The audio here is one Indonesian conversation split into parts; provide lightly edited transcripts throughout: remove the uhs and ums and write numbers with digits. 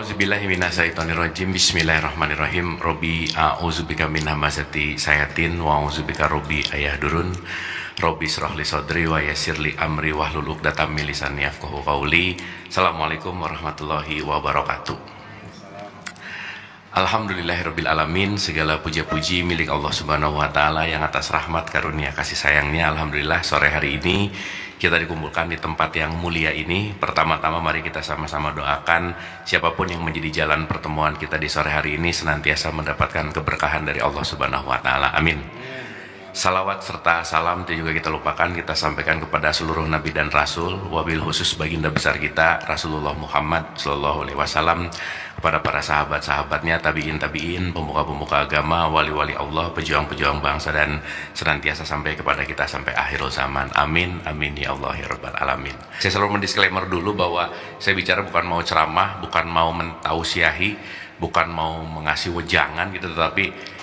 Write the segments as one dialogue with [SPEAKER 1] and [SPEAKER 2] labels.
[SPEAKER 1] A'udzubillahi minasyaitonirrajim. Bismillahirrahmanirrahim. Robbi a'udzubika min hamazati sayatin wa a'udzubika robbi ayahdurun. Robbi shrahli sadri wa yassirli amri wahlul 'uqdatam min lisani yafqahu qawli. Assalamualaikum warahmatullahi wabarakatuh. Alhamdulillahirabbil alamin. Segala puja-puji milik Allah Subhanahu wa taala yang atas rahmat karunia kasih sayangnya. Alhamdulillah sore hari ini kita dikumpulkan di tempat yang mulia ini. Pertama-tama mari kita sama-sama doakan siapapun yang menjadi jalan pertemuan kita di sore hari ini senantiasa mendapatkan keberkahan dari Allah Subhanahu wa taala. Amin. Salawat serta salam juga kita lupakan, kita sampaikan kepada seluruh nabi dan rasul, wabil khusus baginda besar kita Rasulullah Muhammad sallallahu alaihi wasallam, kepada para sahabat-sahabatnya, tabi'in, pemuka-pemuka agama, wali-wali Allah, pejuang-pejuang bangsa, dan senantiasa sampai kepada kita sampai akhirul zaman. Amin, amin ya Allah ya Rabbal alamin. Saya selalu mendisklaimer dulu bahwa saya bicara bukan mau ceramah, bukan mau mentausiahi, bukan mau mengasih wejangan gitu, tetapi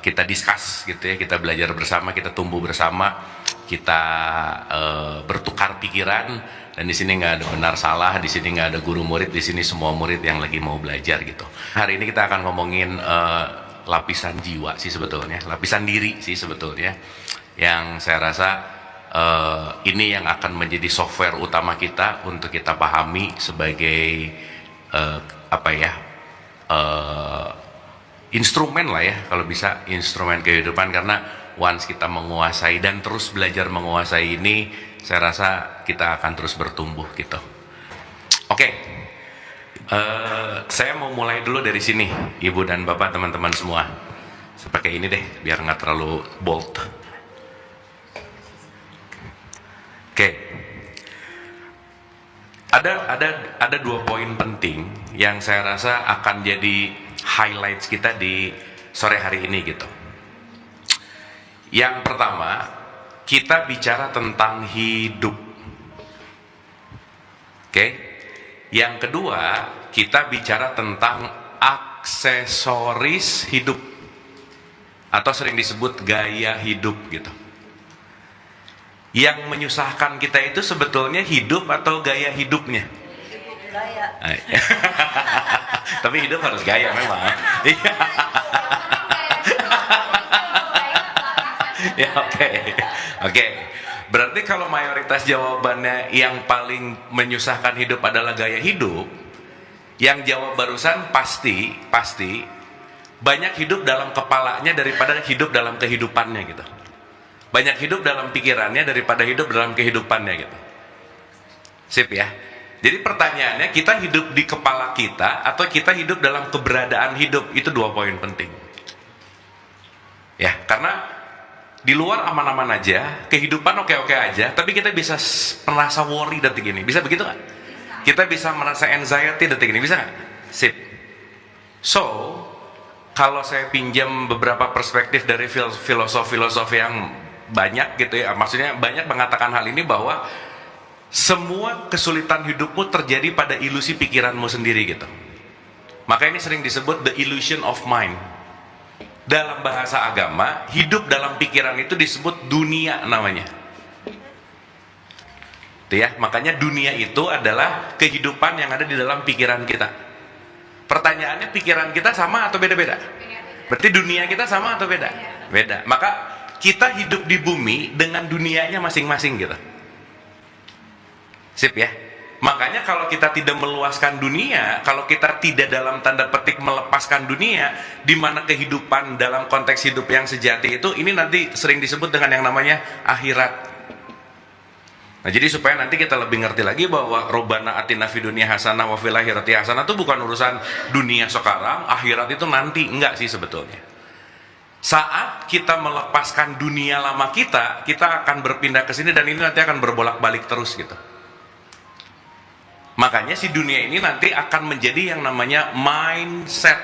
[SPEAKER 1] kita discuss gitu ya, kita belajar bersama, kita tumbuh bersama, kita bertukar pikiran. Dan di sini nggak ada benar salah, di sini nggak ada guru murid, di sini semua murid yang lagi mau belajar gitu. Hari ini kita akan ngomongin lapisan jiwa sih sebetulnya, lapisan diri sih sebetulnya, yang saya rasa ini yang akan menjadi software utama kita untuk kita pahami sebagai instrumen lah ya, kalau bisa instrumen kehidupan. Karena once kita menguasai dan terus belajar menguasai ini, saya rasa kita akan terus bertumbuh gitu. Oke, saya mau mulai dulu dari sini, ibu dan bapak, teman-teman semua. Saya pakai ini deh biar nggak terlalu bold. Oke, ada dua poin penting yang saya rasa akan jadi highlights kita di sore hari ini gitu. Yang pertama, kita bicara tentang hidup. Oke. Yang kedua, kita bicara tentang aksesoris hidup, atau sering disebut gaya hidup gitu. Yang menyusahkan kita itu sebetulnya hidup atau gaya hidupnya? Gaya. Tapi hidup harus gaya memang. Ya, oke. Berarti kalau mayoritas jawabannya yang paling menyusahkan hidup adalah gaya hidup, yang jawab barusan pasti banyak hidup dalam kepalanya daripada hidup dalam kehidupannya gitu. Banyak hidup dalam pikirannya daripada hidup dalam kehidupannya gitu. Sip ya. Jadi pertanyaannya, kita hidup di kepala kita atau kita hidup dalam keberadaan hidup? Itu dua poin penting. Ya, karena di luar aman-aman aja, kehidupan oke-oke aja, tapi kita bisa merasa worry detik ini. Bisa begitu nggak? Kita bisa merasa anxiety detik ini, bisa nggak? Sip. So, kalau saya pinjam beberapa perspektif dari filosof-filosof yang banyak gitu ya, maksudnya banyak mengatakan hal ini, bahwa semua kesulitan hidupmu terjadi pada ilusi pikiranmu sendiri gitu. Maka ini sering disebut the illusion of mind. Dalam bahasa agama, hidup dalam pikiran itu disebut dunia namanya. Itu ya, makanya dunia itu adalah kehidupan yang ada di dalam pikiran kita. Pertanyaannya, pikiran kita sama atau beda-beda? Berarti dunia kita sama atau beda? Beda. Maka kita hidup di bumi dengan dunianya masing-masing gitu. Sip ya. Makanya kalau kita tidak meluaskan dunia, kalau kita tidak dalam tanda petik melepaskan dunia, di mana kehidupan dalam konteks hidup yang sejati itu, ini nanti sering disebut dengan yang namanya akhirat. Nah, jadi supaya nanti kita lebih ngerti lagi bahwa Robbana atina fid dunya hasanah wa fil akhirati hasanah itu bukan urusan dunia sekarang, akhirat itu nanti, enggak sih sebetulnya. Saat kita melepaskan dunia lama kita akan berpindah ke sini, dan ini nanti akan berbolak-balik terus gitu. Makanya si dunia ini nanti akan menjadi yang namanya mindset.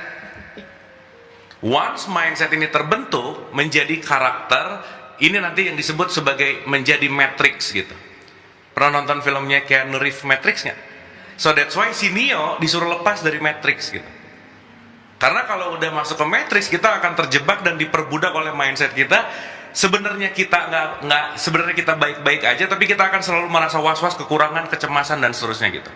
[SPEAKER 1] Once mindset ini terbentuk menjadi karakter, ini nanti yang disebut sebagai menjadi matrix gitu. Pernah nonton filmnya Keanu Reeves, Matrix nggak? So that's why si Neo disuruh lepas dari matrix gitu. Karena kalau udah masuk ke matrix, kita akan terjebak dan diperbudak oleh mindset kita. Sebenarnya kita sebenarnya kita baik-baik aja, tapi kita akan selalu merasa was-was, kekurangan, kecemasan, dan seterusnya gitu.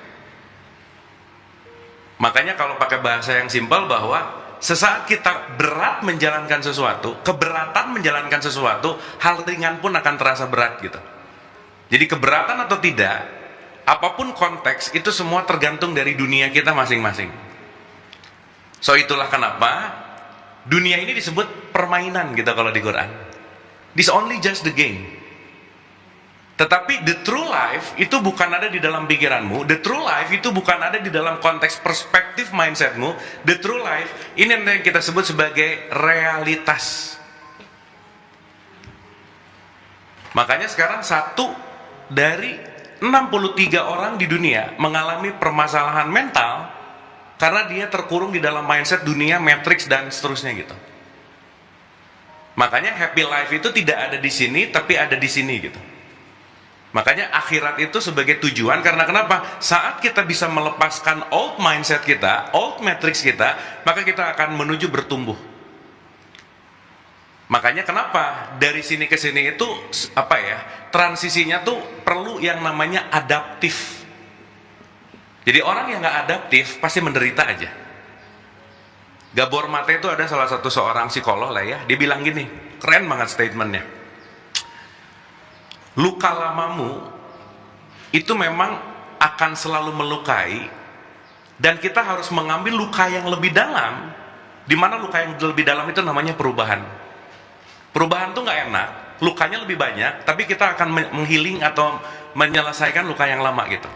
[SPEAKER 1] Makanya kalau pakai bahasa yang simpel bahwa sesaat kita berat menjalankan sesuatu, keberatan menjalankan sesuatu, hal ringan pun akan terasa berat gitu. Jadi keberatan atau tidak, apapun konteks, itu semua tergantung dari dunia kita masing-masing. So itulah kenapa dunia ini disebut permainan gitu kalau di Quran. This only just the game. Tetapi the true life itu bukan ada di dalam pikiranmu. The true life itu bukan ada di dalam konteks perspektif mindsetmu. The true life ini yang kita sebut sebagai realitas. Makanya sekarang 1 dari 63 orang di dunia mengalami permasalahan mental karena dia terkurung di dalam mindset dunia, matrix dan seterusnya gitu. Makanya happy life itu tidak ada di sini tapi ada di sini gitu. Makanya akhirat itu sebagai tujuan, karena kenapa? Saat kita bisa melepaskan old mindset kita, old matrix kita, maka kita akan menuju bertumbuh. Makanya kenapa dari sini ke sini itu transisinya tuh perlu yang namanya adaptif. Jadi orang yang nggak adaptif pasti menderita aja. Gabor Mate itu ada salah satu seorang psikolog lah ya, dia bilang gini, keren banget statementnya. Luka lamamu itu memang akan selalu melukai, dan kita harus mengambil luka yang lebih dalam, di mana luka yang lebih dalam itu namanya perubahan. Perubahan tuh nggak enak, lukanya lebih banyak, tapi kita akan menghealing atau menyelesaikan luka yang lama gitu.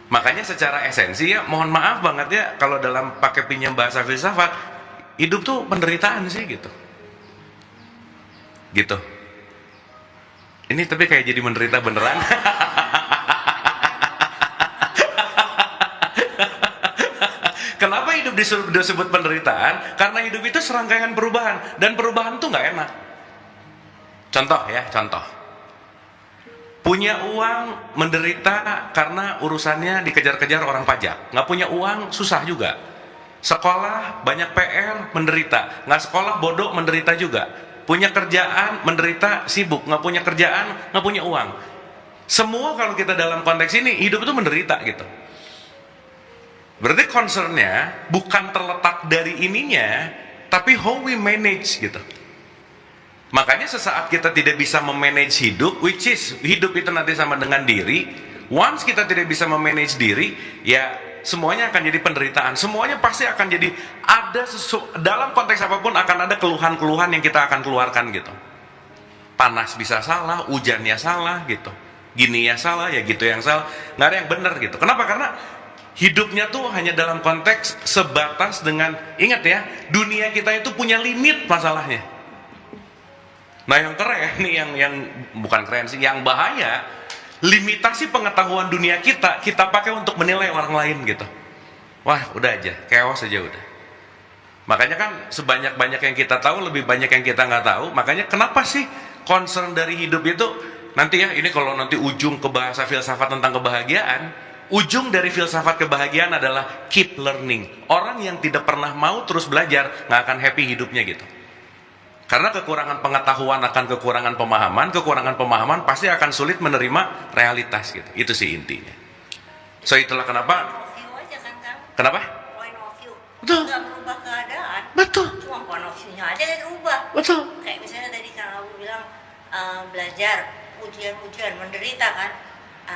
[SPEAKER 1] Makanya secara esensi ya, mohon maaf banget ya kalau dalam pakai pinjam bahasa filsafat, hidup tuh penderitaan sih gitu. Gitu. Ini tapi kayak jadi menderita beneran. Kenapa hidup disebut penderitaan? Karena hidup itu serangkaian perubahan, dan perubahan tuh nggak enak. Contoh. Punya uang menderita karena urusannya dikejar-kejar orang pajak. Nggak punya uang susah juga. Sekolah banyak PR menderita. Nggak sekolah bodoh menderita juga. Punya kerjaan menderita, sibuk. Nggak punya kerjaan, nggak punya uang. Semua kalau kita dalam konteks ini hidup itu menderita gitu. Berarti concernnya bukan terletak dari ininya, tapi how we manage gitu. Makanya sesaat kita tidak bisa memanage hidup, which is hidup itu nanti sama dengan diri. Once kita tidak bisa memanage diri, ya semuanya akan jadi penderitaan. Semuanya pasti akan jadi dalam konteks apapun akan ada keluhan-keluhan yang kita akan keluarkan gitu. Panas bisa salah, hujannya salah gitu. Gini ya salah, ya gitu yang salah. Nggak ada yang benar gitu. Kenapa? Karena hidupnya tuh hanya dalam konteks sebatas dengan, ingat ya, dunia kita itu punya limit masalahnya. Nah yang keren nih, yang bukan keren sih, yang bahaya, limitasi pengetahuan dunia kita pakai untuk menilai orang lain gitu. Wah udah aja, chaos aja udah. Makanya kan sebanyak-banyak yang kita tahu, lebih banyak yang kita nggak tahu. Makanya kenapa sih concern dari hidup itu, nanti ya, ini kalau nanti ujung ke bahasa filsafat tentang kebahagiaan, ujung dari filsafat kebahagiaan adalah keep learning. Orang yang tidak pernah mau terus belajar nggak akan happy hidupnya gitu. Karena kekurangan pengetahuan akan kekurangan pemahaman pasti akan sulit menerima realitas gitu. Itu sih intinya. So itulah kenapa. Kenapa?
[SPEAKER 2] Point of view.
[SPEAKER 1] Betul.
[SPEAKER 2] Nggak merubah keadaan.
[SPEAKER 1] Betul.
[SPEAKER 2] Cuma point of view-nya aja yang berubah.
[SPEAKER 1] Betul.
[SPEAKER 2] Kayak misalnya tadi kan aku bilang belajar ujian menderita kan.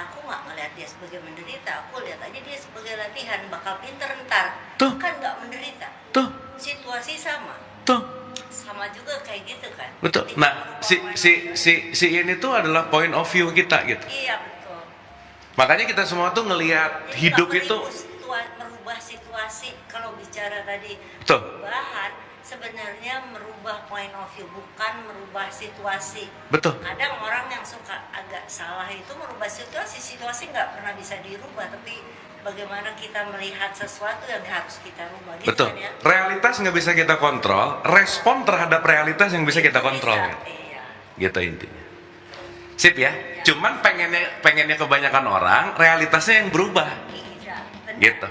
[SPEAKER 2] Aku nggak ngeliat dia sebagai menderita. Aku lihat aja dia sebagai latihan, bakal pinter ntar.
[SPEAKER 1] Tuh.
[SPEAKER 2] Kan nggak menderita.
[SPEAKER 1] Tuh.
[SPEAKER 2] Situasi sama.
[SPEAKER 1] Tuh.
[SPEAKER 2] Sama juga kayak gitu kan.
[SPEAKER 1] Betul. Nah, si ini tuh adalah point of view kita gitu.
[SPEAKER 2] Iya betul.
[SPEAKER 1] Makanya kita semua tuh ngelihat hidup itu
[SPEAKER 2] merubah situasi. Kalau bicara tadi
[SPEAKER 1] betul.
[SPEAKER 2] perubahan, sebenarnya merubah point of view, bukan merubah situasi.
[SPEAKER 1] Betul.
[SPEAKER 2] Kadang orang yang suka agak salah itu merubah situasi nggak pernah bisa dirubah, tapi bagaimana kita melihat sesuatu yang harus kita rubah gitu.
[SPEAKER 1] Betul.
[SPEAKER 2] Kan ya?
[SPEAKER 1] Realitas nggak bisa kita kontrol, respon terhadap realitas yang bisa kita kontrol.
[SPEAKER 2] Iya.
[SPEAKER 1] Gitu intinya. Sip ya. Cuman pengennya kebanyakan orang realitasnya yang berubah.
[SPEAKER 2] Iya, benar.
[SPEAKER 1] Gitu.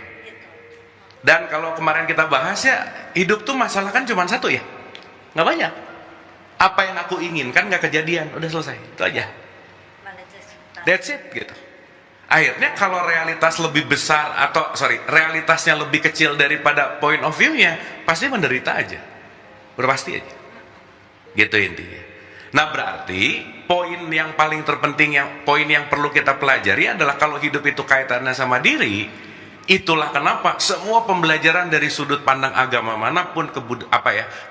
[SPEAKER 1] Dan kalau kemarin kita bahas ya, hidup tuh masalah kan cuma satu ya, nggak banyak. Apa yang aku inginkan nggak kejadian, udah selesai, itu aja. That's it gitu. Akhirnya kalau realitas lebih besar atau realitasnya lebih kecil daripada point of view-nya, pasti menderita aja. Berpasti aja. Gitu intinya. Nah, berarti poin yang paling terpenting, poin yang perlu kita pelajari adalah kalau hidup itu kaitannya sama diri, itulah kenapa semua pembelajaran dari sudut pandang agama manapun,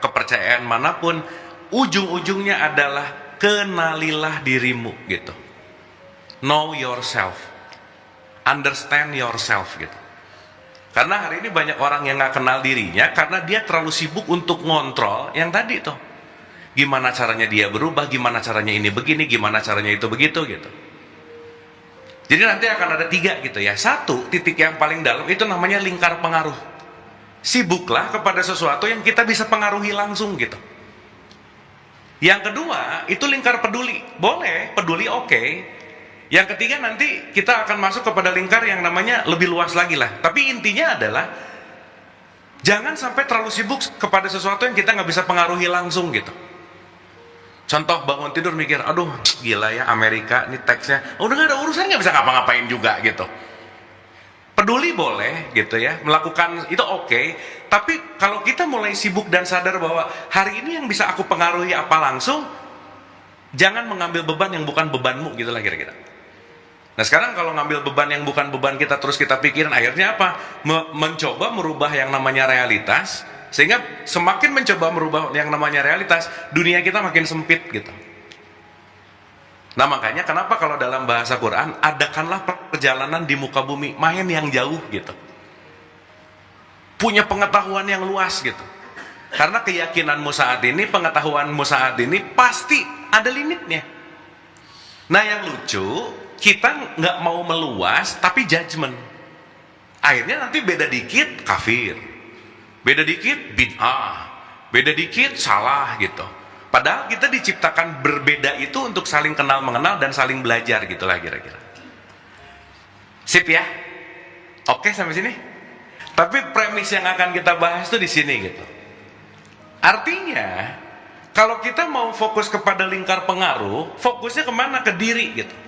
[SPEAKER 1] kepercayaan manapun, ujung-ujungnya adalah kenalilah dirimu gitu. Know yourself. Understand yourself gitu. Karena hari ini banyak orang yang gak kenal dirinya karena dia terlalu sibuk untuk ngontrol yang tadi tuh. Gimana caranya dia berubah, gimana caranya ini begini, gimana caranya itu begitu gitu. Jadi nanti akan ada 3 gitu ya. 1, titik yang paling dalam itu namanya lingkar pengaruh. Sibuklah kepada sesuatu yang kita bisa pengaruhi langsung gitu. Yang kedua, itu lingkar peduli. Boleh, peduli oke. Yang ketiga nanti kita akan masuk kepada lingkar yang namanya lebih luas lagi lah. Tapi intinya adalah jangan sampai terlalu sibuk kepada sesuatu yang kita nggak bisa pengaruhi langsung gitu. Contoh bangun tidur mikir, aduh gila ya Amerika, ini teksnya udah nggak ada urusan, nggak bisa ngapa-ngapain juga gitu. Peduli boleh gitu ya, melakukan itu oke. Tapi kalau kita mulai sibuk dan sadar bahwa hari ini yang bisa aku pengaruhi apa langsung, jangan mengambil beban yang bukan bebanmu gitu lah kira-kira. Nah sekarang kalau ngambil beban yang bukan beban kita terus kita pikirin, akhirnya apa? Mencoba merubah yang namanya realitas, sehingga semakin mencoba merubah yang namanya realitas, dunia kita makin sempit gitu. Nah makanya kenapa kalau dalam bahasa Quran, adakanlah perjalanan di muka bumi, main yang jauh gitu. Punya pengetahuan yang luas gitu. Karena keyakinanmu saat ini, pengetahuanmu saat ini pasti ada limitnya. Nah yang lucu, kita nggak mau meluas tapi judgement. Akhirnya nanti beda dikit kafir, beda dikit bid'ah, beda dikit salah gitu. Padahal kita diciptakan berbeda itu untuk saling kenal mengenal dan saling belajar gitulah kira-kira. Sip ya? Oke sampai sini. Tapi premis yang akan kita bahas tuh di sini gitu. Artinya kalau kita mau fokus kepada lingkar pengaruh, fokusnya kemana? Ke diri gitu.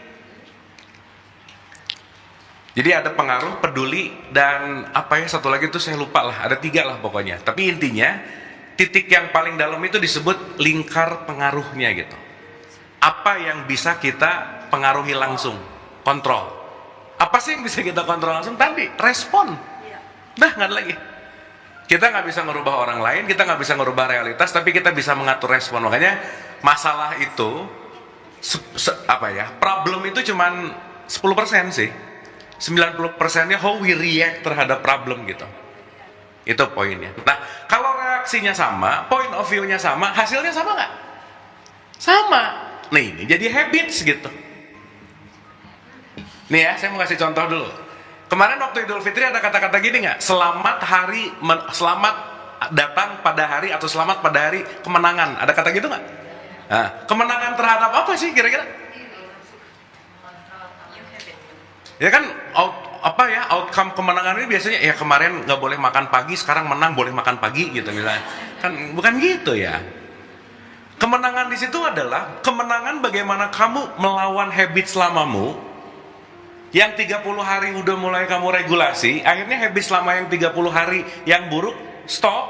[SPEAKER 1] Jadi ada pengaruh, peduli, dan satu lagi tuh saya lupa lah, ada 3 lah pokoknya. Tapi intinya titik yang paling dalam itu disebut lingkar pengaruhnya gitu. Apa yang bisa kita pengaruhi langsung, kontrol. Apa sih yang bisa kita kontrol langsung? Tadi respon. Dah nggak ada lagi. Kita nggak bisa ngerubah orang lain, kita nggak bisa ngerubah realitas, tapi kita bisa mengatur respon. Makanya masalah itu problem itu cuman 10% sih. 90%-nya how we react terhadap problem gitu. Itu poinnya. Nah, kalau reaksinya sama, point of view-nya sama, hasilnya sama nggak? Sama. Nah ini jadi habits gitu. Nih ya, saya mau kasih contoh dulu. Kemarin waktu Idul Fitri ada kata-kata gini nggak? Selamat datang pada hari atau selamat pada hari kemenangan. Ada kata gitu nggak? Nah, kemenangan terhadap apa sih kira-kira? Ya kan outcome kemenangan ini biasanya ya kemarin nggak boleh makan pagi, sekarang menang boleh makan pagi gitu misalnya. Kan bukan gitu ya. Kemenangan di situ adalah kemenangan bagaimana kamu melawan habit selamamu. Yang 30 hari udah mulai kamu regulasi, akhirnya habit selama yang 30 hari yang buruk stop.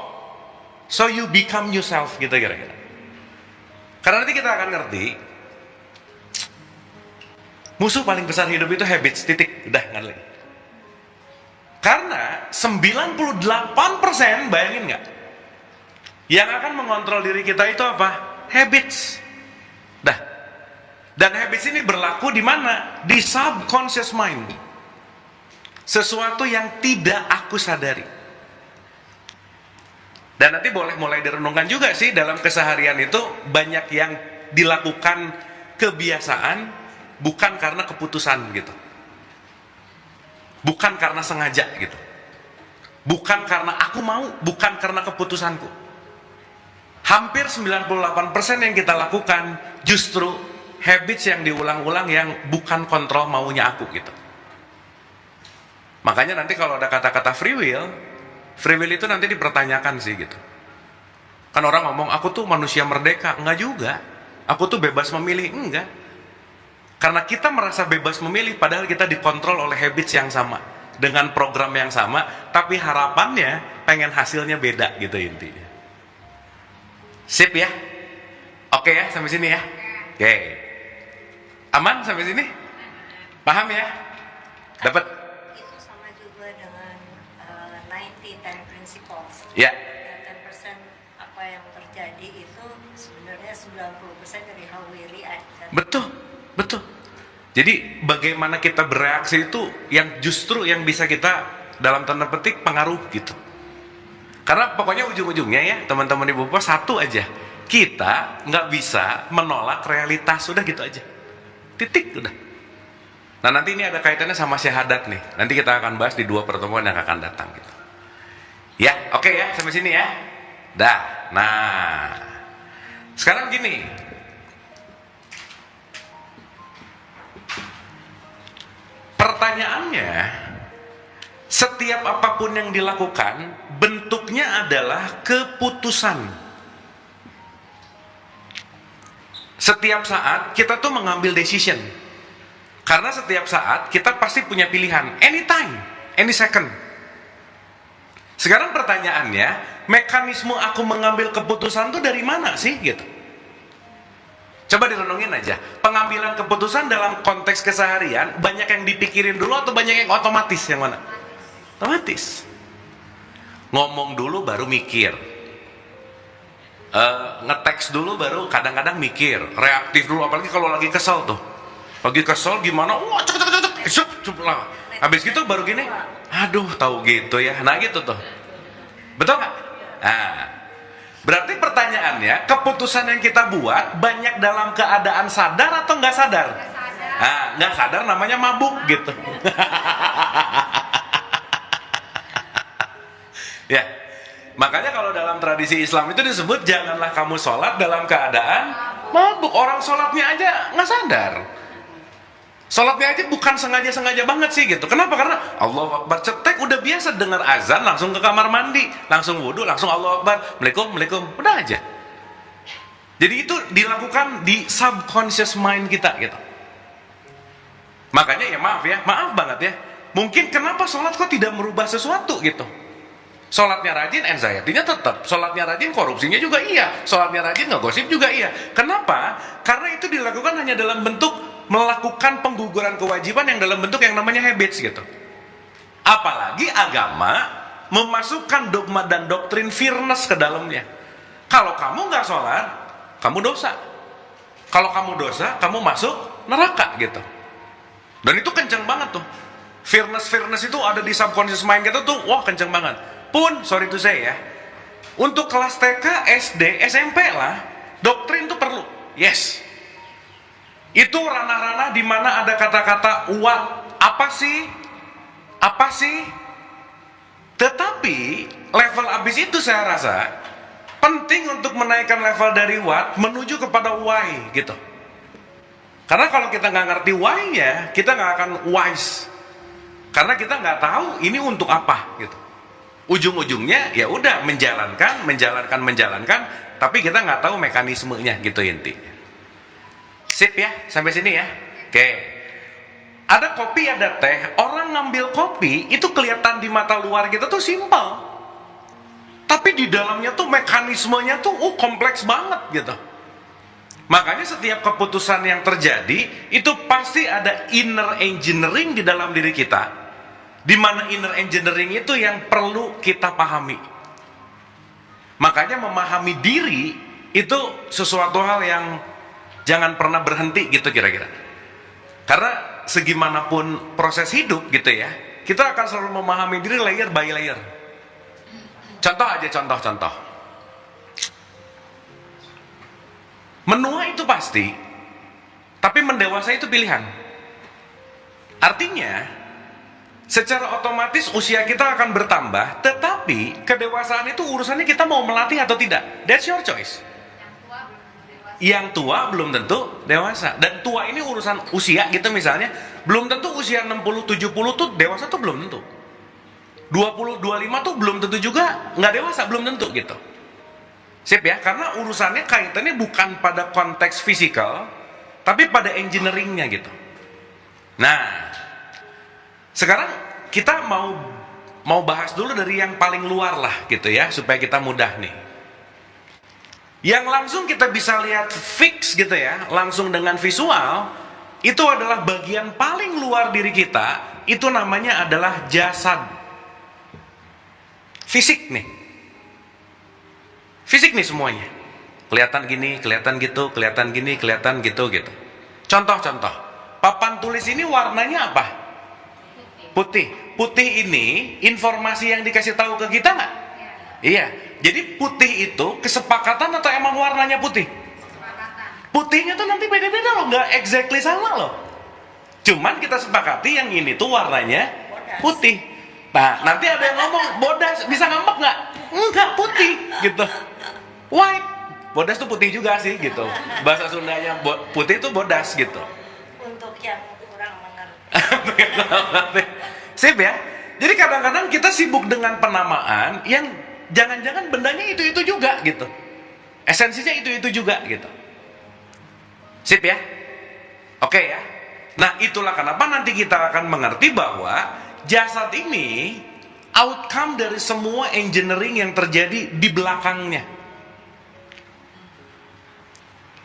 [SPEAKER 1] So you become yourself gitu kira-kira. Karena nanti kita akan ngerti musuh paling besar hidup itu habits, titik, udah nggak lagi. Karena 98% bayangin nggak, yang akan mengontrol diri kita itu apa? Habits. Dah. Dan habits ini berlaku di mana? Di subconscious mind. Sesuatu yang tidak aku sadari. Dan nanti boleh mulai direnungkan juga sih dalam keseharian itu banyak yang dilakukan kebiasaan bukan karena keputusan gitu. Bukan karena sengaja gitu. Bukan karena aku mau, bukan karena keputusanku. Hampir 98% yang kita lakukan justru habits yang diulang-ulang yang bukan kontrol maunya aku gitu. Makanya nanti kalau ada kata-kata free will itu nanti dipertanyakan sih gitu. Kan orang ngomong aku tuh manusia merdeka, enggak juga. Aku tuh bebas memilih, enggak. Karena kita merasa bebas memilih, padahal kita dikontrol oleh habits yang sama, dengan program yang sama, tapi harapannya pengen hasilnya beda gitu intinya. Sip ya? Oke ya, sampai sini ya? Oke. Aman sampai sini? Paham ya? Dapat?
[SPEAKER 2] Itu sama juga dengan 90-10 principles.
[SPEAKER 1] Ya.
[SPEAKER 2] Dan 10% apa yang terjadi itu sebenarnya 90% dari how we react.
[SPEAKER 1] Betul, betul. Jadi bagaimana kita bereaksi itu yang justru yang bisa kita dalam tanda petik pengaruh gitu. Karena pokoknya ujung-ujungnya ya teman-teman ibu bapak satu aja, kita nggak bisa menolak realitas, udah gitu aja, titik udah. Nah nanti ini ada kaitannya sama syahadat nih, nanti kita akan bahas di 2 pertemuan yang akan datang gitu. Ya oke ya sampai sini ya, dah. Nah sekarang gini, pertanyaannya, setiap apapun yang dilakukan bentuknya adalah keputusan. Setiap saat kita tuh mengambil decision. Karena setiap saat kita pasti punya pilihan, anytime, any second. Sekarang pertanyaannya, mekanisme aku mengambil keputusan tuh dari mana sih gitu? Coba direnungin aja, pengambilan keputusan dalam konteks keseharian banyak yang dipikirin dulu atau banyak yang otomatis, yang mana? Otomatis. Ngomong dulu baru mikir, ngeteks dulu baru kadang-kadang mikir, reaktif dulu, apalagi kalau lagi kesel tuh. Lagi kesel gimana? Wah, cep lah. Habis gitu baru gini, aduh tahu gitu ya. Nah gitu tuh. Betul nggak? Nah, berarti pertanyaannya, keputusan yang kita buat banyak dalam keadaan sadar atau nggak sadar? Nah, nggak sadar namanya mabuk gitu. Ya, makanya kalau dalam tradisi Islam itu disebut janganlah kamu sholat dalam keadaan mabuk. Orang sholatnya aja nggak sadar. Sholatnya aja bukan sengaja-sengaja banget sih gitu. Kenapa? Karena Allahu Akbar cetek udah biasa dengar azan langsung ke kamar mandi, langsung wudhu, langsung Allahu Akbar, Assalamualaikum, udah aja. Jadi itu dilakukan di subconscious mind kita gitu. Makanya ya maaf banget ya. Mungkin kenapa sholat kok tidak merubah sesuatu gitu. Sholatnya rajin, anxiety-nya tetap. Sholatnya rajin, korupsinya juga iya. Sholatnya rajin, ngegosip juga iya. Kenapa? Karena itu dilakukan hanya dalam bentuk melakukan pengguguran kewajiban yang dalam bentuk yang namanya habits gitu. Apalagi agama memasukkan dogma dan doktrin fairness ke dalamnya. Kalau kamu nggak sholat, kamu dosa. Kalau kamu dosa, kamu masuk neraka gitu. Dan itu kenceng banget tuh. Fairness itu ada di subconscious mind kita tuh, wah kenceng banget. Pun, sorry to say ya, untuk kelas TK, SD, SMP lah, doktrin itu perlu. Yes. Itu ranah-ranah di mana ada kata-kata what, apa sih? Tetapi level abis itu saya rasa penting untuk menaikkan level dari what menuju kepada why gitu. Karena kalau kita nggak ngerti why-nya, kita nggak akan wise. Karena kita nggak tahu ini untuk apa gitu. Ujung-ujungnya ya udah menjalankan, tapi kita nggak tahu mekanismenya gitu intinya. Sip ya, sampai sini ya. Oke. Ada kopi, ada teh. Orang ngambil kopi itu kelihatan di mata luar kita tuh simpel. Tapi di dalamnya tuh mekanismenya tuh kompleks banget gitu. Makanya setiap keputusan yang terjadi itu pasti ada inner engineering di dalam diri kita. Di mana inner engineering itu yang perlu kita pahami. Makanya memahami diri itu sesuatu hal yang jangan pernah berhenti gitu kira-kira. Karena segimanapun proses hidup gitu ya, kita akan selalu memahami diri layer by layer. Contoh. Menua itu pasti, tapi mendewasa itu pilihan. Artinya, secara otomatis usia kita akan bertambah, tetapi kedewasaan itu urusannya kita mau melatih atau tidak. That's your choice. Yang tua belum tentu dewasa. Dan tua ini urusan usia gitu misalnya, belum tentu usia 60-70 tuh dewasa tuh belum tentu. 20-25 tuh belum tentu juga nggak dewasa, belum tentu gitu. Sip ya, karena urusannya kaitannya bukan pada konteks fisikal, tapi pada engineeringnya gitu. Nah, sekarang kita mau bahas dulu dari yang paling luar lah gitu ya, supaya kita mudah nih. Yang langsung kita bisa lihat fix gitu ya, langsung dengan visual, itu adalah bagian paling luar diri kita, itu namanya adalah jasad. Fisik nih. Fisik nih semuanya. Kelihatan gini, kelihatan gitu, kelihatan gini, kelihatan gitu gitu. Contoh-contoh. Papan tulis ini warnanya apa? Putih. Putih ini informasi yang dikasih tahu ke kita nggak? Iya. Jadi putih itu kesepakatan atau emang warnanya putih? Putihnya tuh nanti beda-beda loh, nggak exactly sama loh. Cuman kita sepakati yang ini tuh warnanya putih. Nah, nanti ada yang ngomong bodas, bisa ngambek nggak? Enggak, putih gitu. White. Bodas tuh putih juga sih gitu. Bahasa Sundanya putih itu bodas gitu.
[SPEAKER 2] Untuk yang kurang mengerti.
[SPEAKER 1] Sip ya. Jadi kadang-kadang kita sibuk dengan penamaan yang jangan-jangan bendanya itu juga gitu. Esensinya itu juga gitu. Sip ya. Oke ya. Nah, itulah kenapa nanti kita akan mengerti bahwa jasad ini outcome dari semua engineering yang terjadi di belakangnya.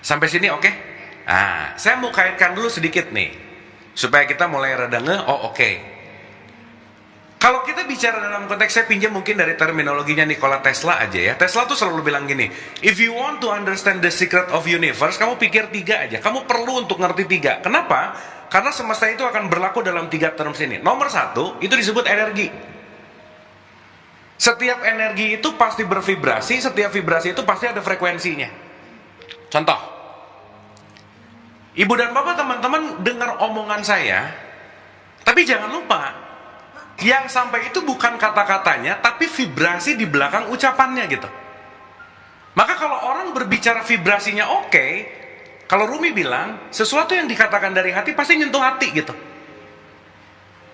[SPEAKER 1] Sampai sini oke? Nah, saya mau kaitkan dulu sedikit nih, supaya kita mulai rada oke. Kalau kita bicara dalam konteks, saya pinjam mungkin dari terminologinya Nikola Tesla aja ya. Tesla tuh selalu bilang gini, if you want to understand the secret of universe, kamu pikir 3 aja. Kamu perlu untuk ngerti 3. Kenapa? Karena semesta itu akan berlaku dalam 3 terms ini. Nomor 1, itu disebut energi. Setiap energi itu pasti bervibrasi, setiap vibrasi itu pasti ada frekuensinya. Contoh, Ibu dan Bapak teman-teman dengar omongan saya, tapi jangan lupa, yang sampai itu bukan kata-katanya, tapi vibrasi di belakang ucapannya gitu. Maka kalau orang berbicara vibrasinya oke, kalau Rumi bilang, sesuatu yang dikatakan dari hati pasti nyentuh hati gitu.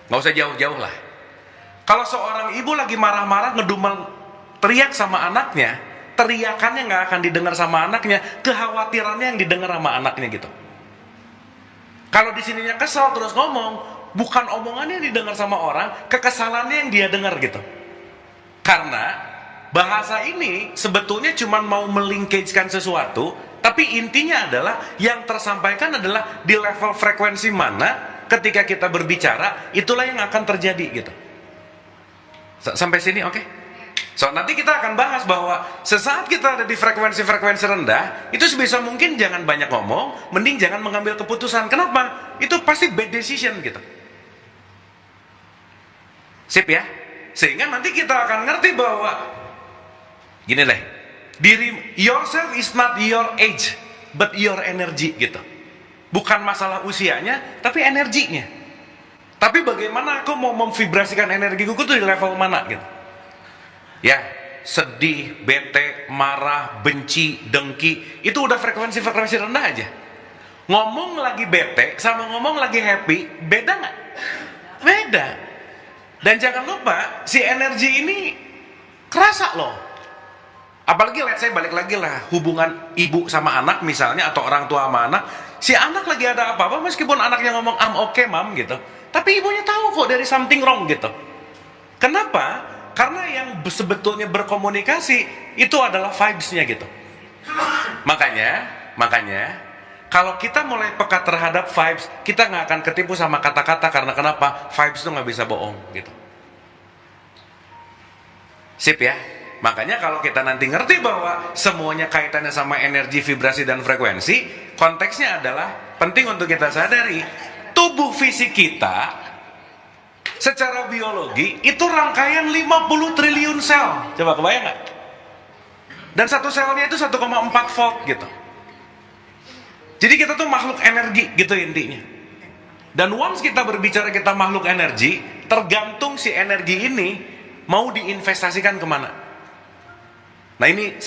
[SPEAKER 1] Nggak usah jauh-jauh lah. Kalau seorang ibu lagi marah-marah, ngedumel, teriak sama anaknya, teriakannya nggak akan didengar sama anaknya, kekhawatirannya yang didengar sama anaknya gitu. Kalau di sininya kesal terus ngomong, bukan omongannya yang didengar sama orang, kekesalannya yang dia dengar gitu. Karena bahasa ini sebetulnya cuma mau melingkagekan sesuatu, tapi intinya adalah yang tersampaikan adalah di level frekuensi mana ketika kita berbicara, itulah yang akan terjadi gitu. Sampai sini oke? So, nanti kita akan bahas bahwa sesaat kita ada di frekuensi-frekuensi rendah, itu sebisa mungkin jangan banyak ngomong, mending jangan mengambil keputusan. Kenapa? Itu pasti bad decision gitu. Sip ya? Sehingga nanti kita akan ngerti bahwa gini deh, yourself is not your age, but your energy gitu. Bukan masalah usianya, tapi energinya. Tapi bagaimana aku mau memvibrasikan energiku tuh di level mana gitu. Ya, sedih, bete, marah, benci, dengki, itu udah frekuensi-frekuensi rendah aja. Ngomong lagi bete sama ngomong lagi happy, beda nggak? Beda. Dan jangan lupa, si energi ini kerasa loh. Apalagi let's say balik lagi lah, hubungan ibu sama anak misalnya, atau orang tua sama anak. Si anak lagi ada apa-apa, meskipun anaknya ngomong I'm okay mom gitu, tapi ibunya tahu kok dari something wrong gitu. Kenapa? Karena yang sebetulnya berkomunikasi itu adalah vibes-nya gitu. Makanya kalau kita mulai peka terhadap vibes, kita nggak akan ketipu sama kata-kata. Karena kenapa? Vibes itu nggak bisa bohong gitu. Sip ya. Makanya kalau kita nanti ngerti bahwa semuanya kaitannya sama energi, vibrasi, dan frekuensi, konteksnya adalah penting untuk kita sadari tubuh fisik kita secara biologi itu rangkaian 50 triliun sel. Coba kebayang nggak? Dan satu selnya itu 1,4 volt gitu. Jadi kita tuh makhluk energi gitu intinya. Dan once kita berbicara kita makhluk energi, tergantung si energi ini mau diinvestasikan kemana. Nah ini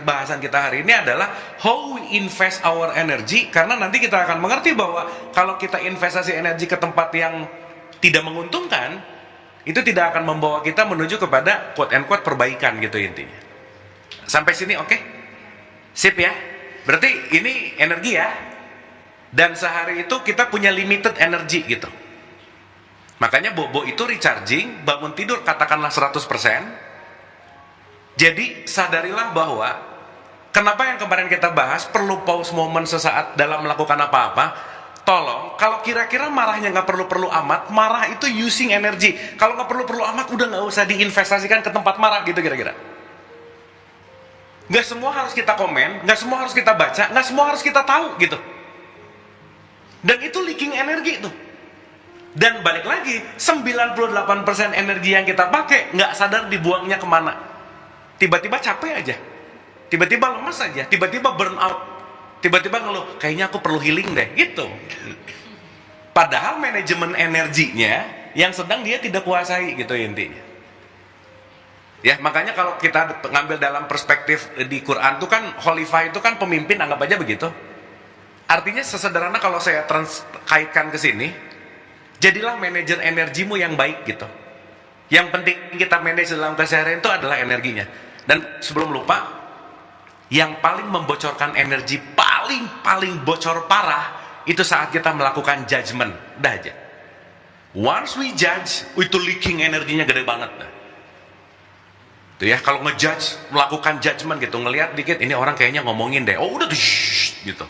[SPEAKER 1] bahasan kita hari ini adalah how we invest our energy. Karena nanti kita akan mengerti bahwa kalau kita investasi energi ke tempat yang tidak menguntungkan, itu tidak akan membawa kita menuju kepada quote and quote perbaikan gitu intinya. Sampai sini oke? Sip ya? Berarti ini energi ya? Dan sehari itu kita punya limited energy gitu. Makanya bobo itu recharging, bangun tidur katakanlah 100%. Jadi sadarilah bahwa kenapa yang kemarin kita bahas perlu pause moment sesaat dalam melakukan apa-apa. Tolong, kalau kira-kira marahnya nggak perlu-perlu amat, marah itu using energy. Kalau nggak perlu-perlu amat, udah nggak usah diinvestasikan ke tempat marah gitu kira-kira. Nggak semua harus kita komen, nggak semua harus kita baca, nggak semua harus kita tahu gitu. Dan itu leaking energi tuh. Dan balik lagi, 98% energi yang kita pakai nggak sadar dibuangnya kemana. Tiba-tiba capek aja, tiba-tiba lemas aja, tiba-tiba burn out, tiba-tiba ngeluh, kayaknya aku perlu healing deh, gitu. Padahal manajemen energinya yang sedang dia tidak kuasai, gitu intinya. Ya, makanya kalau kita ngambil dalam perspektif di Quran itu kan khalifah itu kan pemimpin, anggap aja begitu. Artinya sesederhana kalau saya kaitkan ke sini, jadilah manajer energimu yang baik gitu. Yang penting kita manage dalam keseharian itu adalah energinya. Dan sebelum lupa, yang paling membocorkan energi paling bocor parah itu saat kita melakukan judgment. Dah aja. Once we judge, itu leaking energinya gede banget. Tuh ya, kalau ngejudge, melakukan judgment gitu, ngelihat dikit, ini orang kayaknya ngomongin deh. Oh udah tuh, gitu.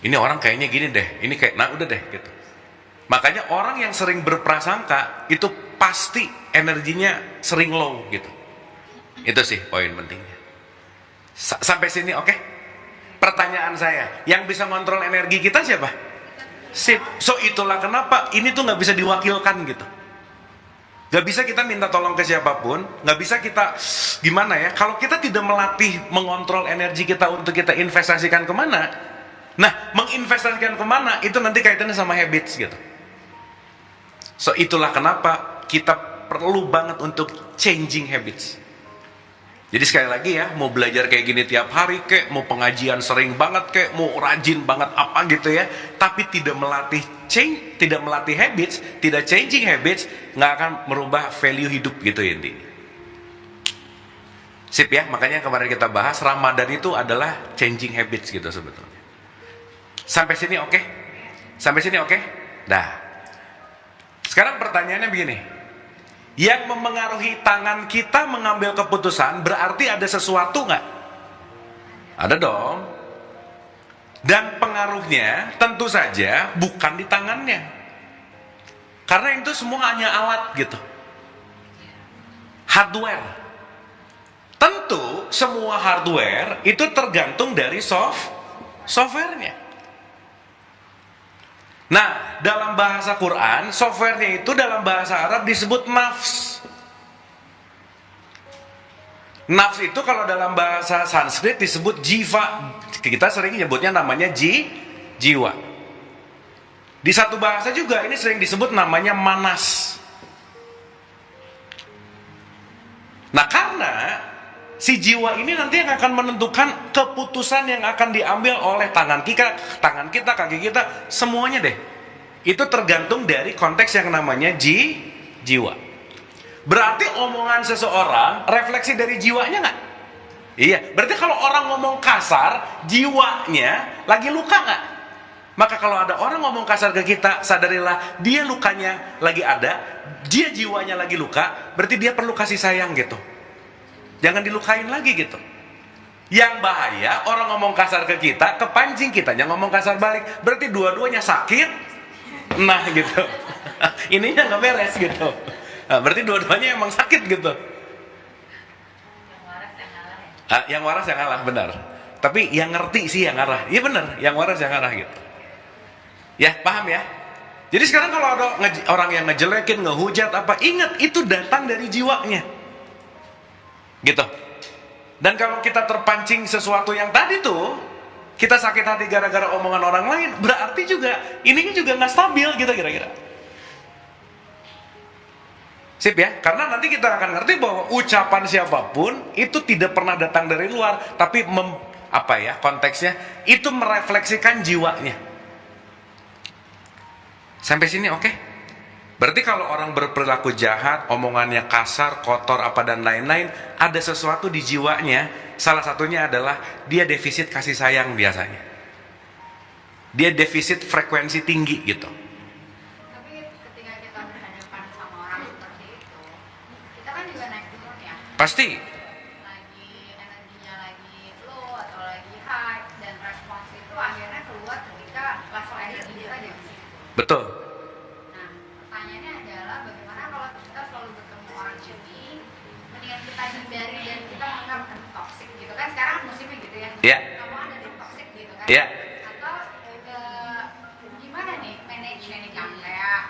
[SPEAKER 1] Ini orang kayaknya gini deh, ini kayak, nah udah deh gitu. Makanya orang yang sering berprasangka itu pasti energinya sering low gitu. Itu sih poin pentingnya. Sampai sini oke? Pertanyaan saya, yang bisa kontrol energi kita siapa? Sip. So itulah kenapa ini tuh nggak bisa diwakilkan gitu. Nggak bisa kita minta tolong ke siapapun, nggak bisa kita gimana ya? Kalau kita tidak melatih mengontrol energi kita untuk kita investasikan kemana, nah menginvestasikan kemana itu nanti kaitannya sama habits gitu. So itulah kenapa kita perlu banget untuk changing habits. Jadi sekali lagi ya, mau belajar kayak gini tiap hari kek, mau pengajian sering banget kek, mau rajin banget apa gitu ya, tapi tidak melatih tidak melatih habits, tidak changing habits, nggak akan merubah value hidup gitu ya intinya. Sip ya, makanya kemarin kita bahas Ramadan itu adalah changing habits gitu sebetulnya. Sampai sini oke? Sampai sini oke? Dah. Sekarang pertanyaannya begini. Yang memengaruhi tangan kita mengambil keputusan berarti ada sesuatu nggak? Ada dong. Dan pengaruhnya tentu saja bukan di tangannya. Karena itu semua hanya alat gitu. Hardware. Tentu semua hardware itu tergantung dari softwarenya. Nah, dalam bahasa Quran, softwarenya itu dalam bahasa Arab disebut nafs. Nafs itu kalau dalam bahasa Sanskrit disebut jiva. Kita sering nyebutnya namanya jiwa. Di satu bahasa juga ini sering disebut namanya manas. Nah, karena si jiwa ini nanti yang akan menentukan keputusan yang akan diambil oleh tangan kita, kaki kita, semuanya deh. Itu tergantung dari konteks yang namanya jiwa. Berarti omongan seseorang refleksi dari jiwanya nggak? Iya. Berarti kalau orang ngomong kasar, jiwanya lagi luka nggak? Maka kalau ada orang ngomong kasar ke kita, sadarilah dia lukanya lagi ada, dia jiwanya lagi luka, berarti dia perlu kasih sayang gitu. Jangan dilukain lagi gitu. Yang bahaya orang ngomong kasar ke kita, kepancing kitanya ngomong kasar balik. Berarti dua-duanya sakit. Nah gitu. Ininya nggak beres gitu. Nah, berarti dua-duanya emang sakit gitu. Yang waras yang ngalah benar. Tapi yang ngerti sih yang ngarah. Iya benar, yang waras yang ngarah gitu. Ya paham ya. Jadi sekarang kalau ada orang yang ngejelekin, ngehujat apa, ingat itu datang dari jiwanya. Gitu. Dan kalau kita terpancing sesuatu yang tadi tuh, kita sakit hati gara-gara omongan orang lain, berarti juga ininya juga nggak stabil gitu kira-kira. Sip ya, karena nanti kita akan ngerti bahwa ucapan siapapun itu tidak pernah datang dari luar, tapi konteksnya itu merefleksikan jiwanya. Sampai sini oke? Berarti kalau orang berperilaku jahat, omongannya kasar, kotor, apa dan lain-lain, ada sesuatu di jiwanya. Salah satunya adalah dia defisit kasih sayang biasanya. dia defisit frekuensi tinggi gitu.
[SPEAKER 3] Tapi ketika kita berhadapan sama orang seperti itu, kita kan juga naik turun ya.
[SPEAKER 1] Pasti.
[SPEAKER 3] Lagi energinya lagi low atau lagi high, dan respons itu akhirnya keluar ketika level energi kita di situ.
[SPEAKER 1] Betul.
[SPEAKER 3] Nah, pertanyaannya adalah bagaimana kalau kita selalu bertemu orang ini, mendingan kita hindari dan kita menganggap toxic gitu kan, sekarang musimnya gitu ya.
[SPEAKER 1] Iya.
[SPEAKER 3] Kamu ada toxic gitu kan.
[SPEAKER 1] Iya.
[SPEAKER 3] Atau gimana nih manage-nya nih Kang, kayak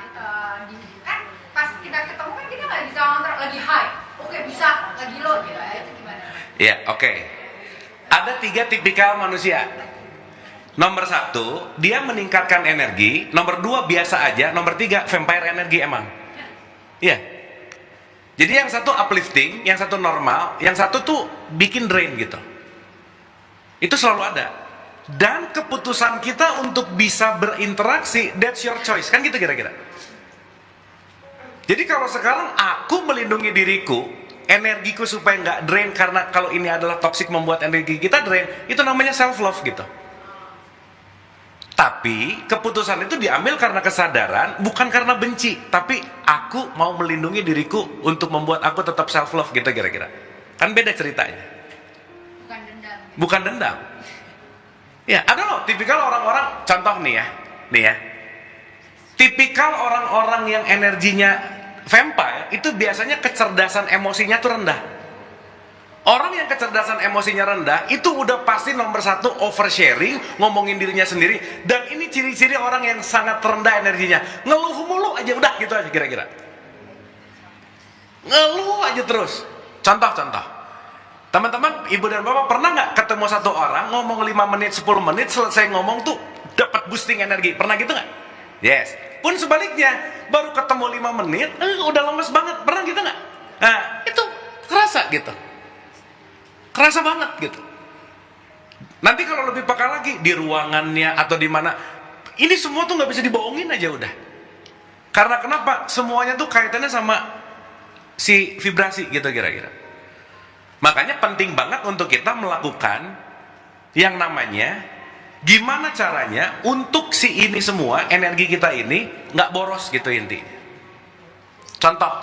[SPEAKER 3] kan pas kita ketemu kan kita nggak bisa ngontrol lagi high, oke bisa lagi low gitu, itu gimana?
[SPEAKER 1] Iya, oke. Ada 3 tipikal manusia. Nomor 1, dia meningkatkan energi. Nomor 2, biasa aja. Nomor 3, vampire energi emang. Iya. Jadi yang satu uplifting, yang satu normal, yang satu tuh bikin drain gitu. Itu selalu ada. Dan keputusan kita untuk bisa berinteraksi, that's your choice. Kan gitu kira-kira. Jadi kalau sekarang aku melindungi diriku, energiku supaya nggak drain, karena kalau ini adalah toxic membuat energi kita drain, itu namanya self love gitu. Tapi keputusan itu diambil karena kesadaran, bukan karena benci. Tapi aku mau melindungi diriku untuk membuat aku tetap self love gitu kira-kira. Kan beda ceritanya.
[SPEAKER 3] Bukan dendam gitu.
[SPEAKER 1] Bukan dendam. Ya, ada loh tipikal orang-orang, contoh nih ya. Tipikal orang-orang yang energinya vampire itu biasanya kecerdasan emosinya tuh rendah. Orang yang kecerdasan emosinya rendah itu udah pasti nomor 1 oversharing, ngomongin dirinya sendiri, dan ini ciri-ciri orang yang sangat rendah energinya. Ngeluh mulu aja, udah gitu aja kira-kira. Ngeluh aja terus. Contoh. Teman-teman, ibu dan bapak pernah nggak ketemu satu orang ngomong 5 menit, 10 menit, selesai ngomong tuh dapat boosting energi? Pernah gitu nggak? Yes. Pun sebaliknya, baru ketemu 5 menit, udah lemes banget. Pernah gitu nggak? Nah, itu kerasa gitu. Kerasa banget gitu. Nanti kalau lebih peka lagi di ruangannya atau di mana, ini semua tuh nggak bisa dibohongin aja udah. Karena kenapa? Semuanya tuh kaitannya sama si vibrasi gitu kira-kira. Makanya penting banget untuk kita melakukan yang namanya gimana caranya untuk si ini semua energi kita ini nggak boros gitu intinya. Contoh.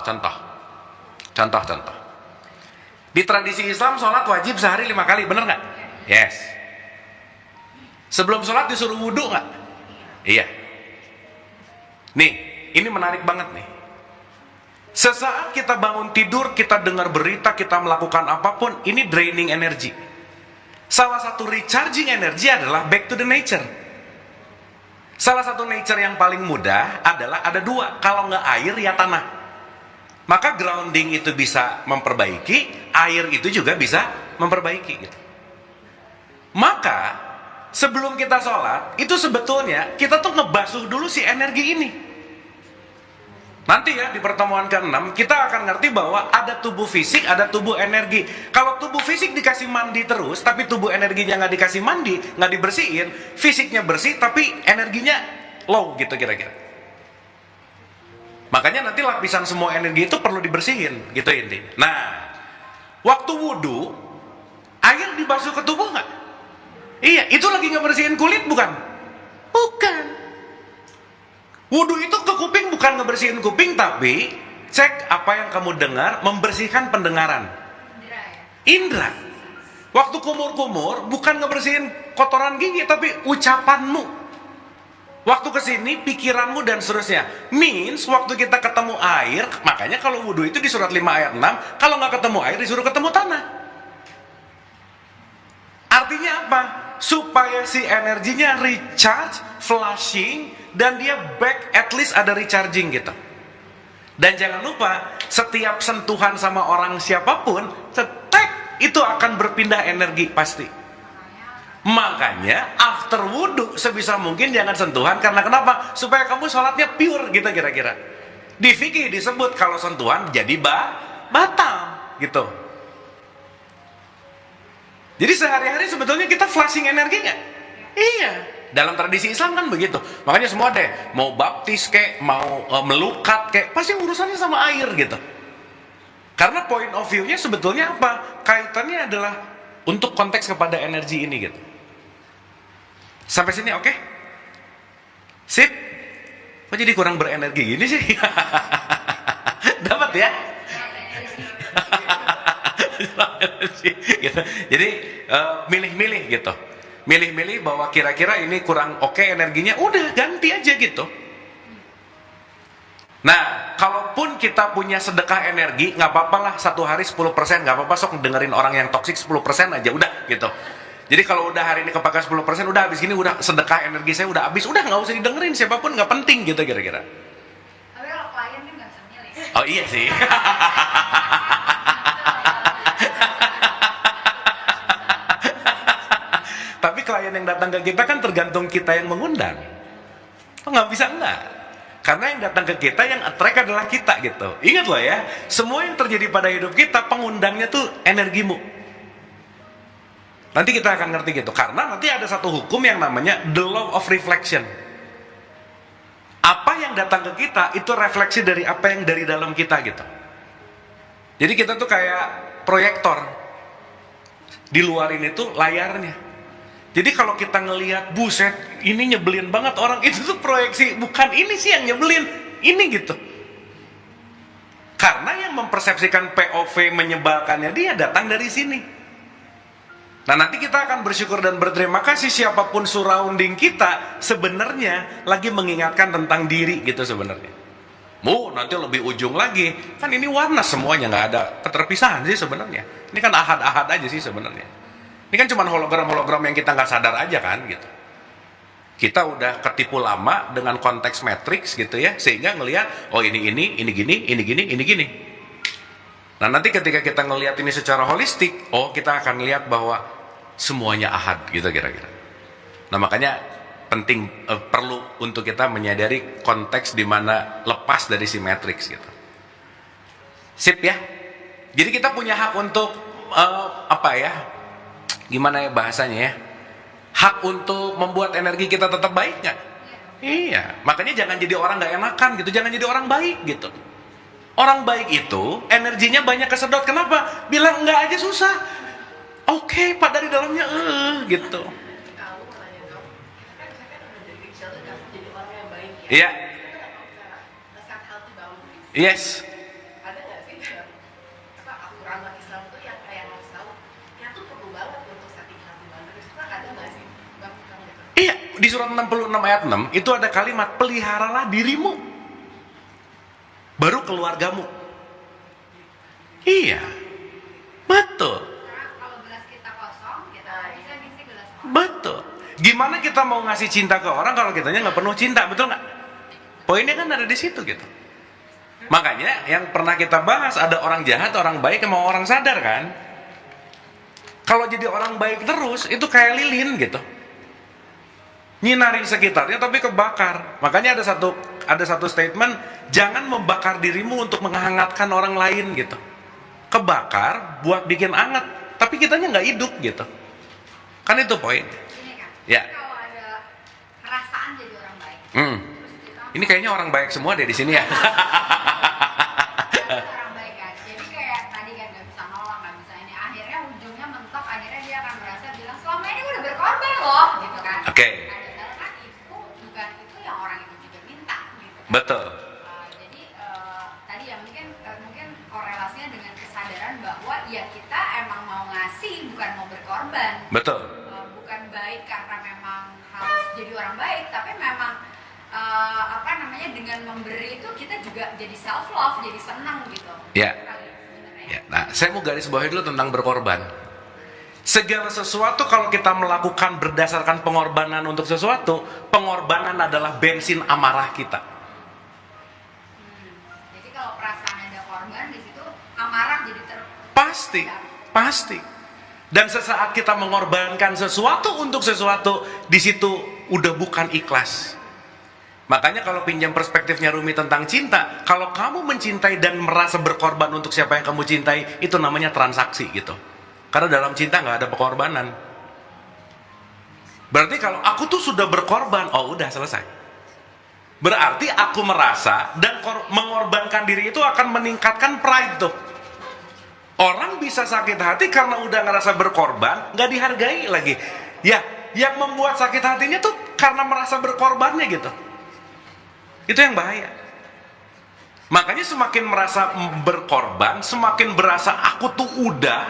[SPEAKER 1] Di tradisi Islam sholat wajib sehari 5 kali, bener nggak? Yes. Sebelum sholat disuruh wudhu nggak? Iya. Nih, ini menarik banget nih. Sesaat kita bangun tidur, kita dengar berita, kita melakukan apapun, ini draining energy. Salah satu recharging energy adalah back to the nature. Salah satu nature yang paling mudah adalah ada 2, kalau nggak air ya tanah. Maka grounding itu bisa memperbaiki, air itu juga bisa memperbaiki gitu. Maka sebelum kita sholat, itu sebetulnya kita tuh ngebasuh dulu si energi ini. Nanti ya di pertemuan ke-6 kita akan ngerti bahwa ada tubuh fisik, ada tubuh energi. Kalau tubuh fisik dikasih mandi terus, tapi tubuh energinya nggak dikasih mandi, nggak dibersihin, fisiknya bersih tapi energinya low gitu kira-kira. Makanya nanti lapisan semua energi itu perlu dibersihin gitu intinya. Nah, waktu wudhu, air dibasuh ke tubuh nggak? Iya, itu lagi ngebersihin kulit bukan? Bukan. Wudhu itu ke kuping bukan ngebersihin kuping, tapi cek apa yang kamu dengar, membersihkan pendengaran. Indra. Waktu kumur-kumur bukan ngebersihin kotoran gigi, tapi ucapanmu. Waktu kesini pikiranmu dan seterusnya. Means waktu kita ketemu air, makanya kalau wudhu itu di surat 5 ayat 6, kalau nggak ketemu air disuruh ketemu tanah. Artinya apa? Supaya si energinya recharge, flushing, dan dia back, at least ada recharging gitu. Dan jangan lupa, setiap sentuhan sama orang siapapun, cetek, itu akan berpindah energi pasti. Makanya after wudhu sebisa mungkin jangan sentuhan. Karena kenapa? Supaya kamu sholatnya pure gitu kira-kira. Di fikih disebut kalau sentuhan jadi batal gitu. Jadi sehari-hari sebetulnya kita flashing energi nggak? Iya. Dalam tradisi Islam kan begitu. Makanya semua deh, mau baptis kek, mau melukat kek, pasti urusannya sama air gitu. Karena point of view-nya sebetulnya apa? Kaitannya adalah untuk konteks kepada energi ini gitu. Sampai sini oke? Sip. Kok jadi kurang berenergi gini sih? Dapat ya? Gitu. Jadi milih-milih gitu. Milih-milih bahwa kira-kira ini kurang oke energinya, udah ganti aja gitu. Nah, kalaupun kita punya sedekah energi, nggak apa-apa lah, satu hari 10%, nggak apa-apa, sok dengerin orang yang toksik 10% aja, udah gitu. Jadi kalau udah hari ini kepakai 10%, udah habis ini udah sedekah energi saya udah habis, udah nggak usah didengerin siapapun, nggak penting gitu kira-kira.
[SPEAKER 3] Tapi kalau klien kan nggak bisa milih.
[SPEAKER 1] Oh iya sih. Tapi klien yang datang ke kita kan tergantung kita yang mengundang. Oh, nggak bisa enggak. Karena yang datang ke kita, yang attract adalah kita gitu. Ingat loh ya, semua yang terjadi pada hidup kita, pengundangnya tuh energimu. Nanti kita akan ngerti gitu. Karena nanti ada satu hukum yang namanya the law of reflection. Apa yang datang ke kita, itu refleksi dari apa yang dari dalam kita gitu. Jadi kita tuh kayak proyektor. Di luar ini tuh layarnya. Jadi kalau kita ngelihat, buset, ini nyebelin banget orang, itu tuh proyeksi, bukan ini sih yang nyebelin, ini gitu. Karena yang mempersepsikan POV menyebalkannya dia datang dari sini. Nah, nanti kita akan bersyukur dan berterima kasih siapapun surrounding kita sebenarnya lagi mengingatkan tentang diri gitu sebenarnya. Nanti lebih ujung lagi, kan ini warna semuanya, nggak ada keterpisahan sih sebenarnya. Ini kan ahad-ahad aja sih sebenarnya. Ini kan cuma hologram-hologram yang kita nggak sadar aja kan gitu. Kita udah ketipu lama dengan konteks matrix gitu ya, sehingga ngelihat oh ini gini, ini gini. Nah, nanti ketika kita ngelihat ini secara holistik, kita akan lihat bahwa semuanya ahad gitu kira-kira. Nah, makanya penting perlu untuk kita menyadari konteks di mana lepas dari si matrix gitu. Sip ya. Jadi kita punya hak untuk gimana ya bahasanya ya, hak untuk membuat energi kita tetap baik nggak? Iya, makanya jangan jadi orang nggak enakan gitu, jangan jadi orang baik gitu. Orang baik itu energinya banyak kesedot, kenapa? Bilang enggak aja susah. Oke, Pak, dari dalamnya gitu. Iya. Yes. Iya, di surat 66 ayat 6 itu ada kalimat peliharalah dirimu, baru keluargamu. Iya, betul.
[SPEAKER 3] Kalau gelas kita kosong, kita bisa ngisi gelas orang.
[SPEAKER 1] Betul. Gimana kita mau ngasih cinta ke orang kalau kitanya nggak penuh cinta, betul nggak? Poinnya kan ada di situ gitu. Makanya yang pernah kita bahas, ada orang jahat, orang baik, sama orang sadar kan. Kalau jadi orang baik terus, itu kayak lilin gitu, nyinarin sekitarnya tapi kebakar. Makanya ada satu statement, jangan membakar dirimu untuk menghangatkan orang lain gitu. Kebakar buat bikin hangat, tapi kitanya nggak hidup gitu. Kan itu poin.
[SPEAKER 3] Ini kan.
[SPEAKER 1] Ya.
[SPEAKER 3] Kalau ada perasaan jadi orang baik.
[SPEAKER 1] Ini kayaknya orang baik semua deh di sini ya.
[SPEAKER 3] Orang baik kan. Jadi kayak tadi kan nggak bisa nolak, nggak bisa ini. Akhirnya ujungnya mentok. Akhirnya dia akan merasa bilang selama ini udah berkorban loh, gitu kan.
[SPEAKER 1] Oke.
[SPEAKER 3] Karena itu bukan itu yang orang itu juga minta, gitu.
[SPEAKER 1] Betul.
[SPEAKER 3] Jadi tadi ya mungkin korelasinya dengan kesadaran bahwa ya kita emang mau ngasih, bukan mau berkorban.
[SPEAKER 1] Betul.
[SPEAKER 3] Bukan baik karena memang harus jadi orang baik, tapi memang dengan memberi itu kita juga jadi self love, jadi senang gitu.
[SPEAKER 1] Ya. Ya. Nah, saya mau garis bawahi dulu tentang berkorban. Segala sesuatu kalau kita melakukan berdasarkan pengorbanan untuk sesuatu, pengorbanan adalah bensin amarah kita.
[SPEAKER 3] Jadi kalau perasaan ada korban di situ, amarah jadi
[SPEAKER 1] Pasti. Dan sesaat kita mengorbankan sesuatu untuk sesuatu, di situ udah bukan ikhlas. Makanya kalau pinjam perspektifnya Rumi tentang cinta, kalau kamu mencintai dan merasa berkorban untuk siapa yang kamu cintai, itu namanya transaksi gitu. Karena dalam cinta nggak ada pengorbanan. Berarti kalau aku tuh sudah berkorban, udah selesai. Berarti aku merasa dan mengorbankan diri itu akan meningkatkan pride tuh. Orang bisa sakit hati karena udah ngerasa berkorban, nggak dihargai lagi. Ya, yang membuat sakit hatinya tuh karena merasa berkorbannya gitu. Itu yang bahaya. Makanya semakin merasa berkorban, semakin berasa aku tuh udah,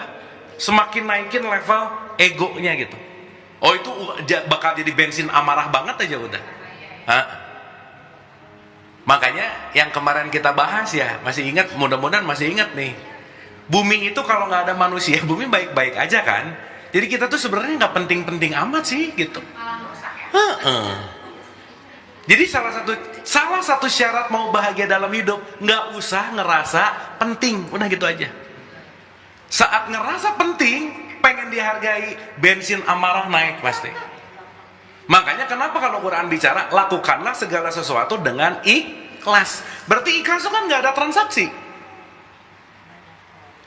[SPEAKER 1] semakin naikin level egonya gitu. Oh itu bakal jadi bensin amarah banget aja udah. Hah? Makanya yang kemarin kita bahas ya, masih ingat, mudah-mudahan masih ingat nih. Bumi itu kalau nggak ada manusia, bumi baik-baik aja kan. Jadi kita tuh sebenarnya nggak penting-penting amat sih gitu. Jadi salah satu syarat mau bahagia dalam hidup, nggak usah ngerasa penting, udah gitu aja. Saat ngerasa penting, pengen dihargai, bensin amarah naik pasti. Makanya kenapa kalau Quran bicara, lakukanlah segala sesuatu dengan ikhlas. Berarti ikhlas itu kan nggak ada transaksi.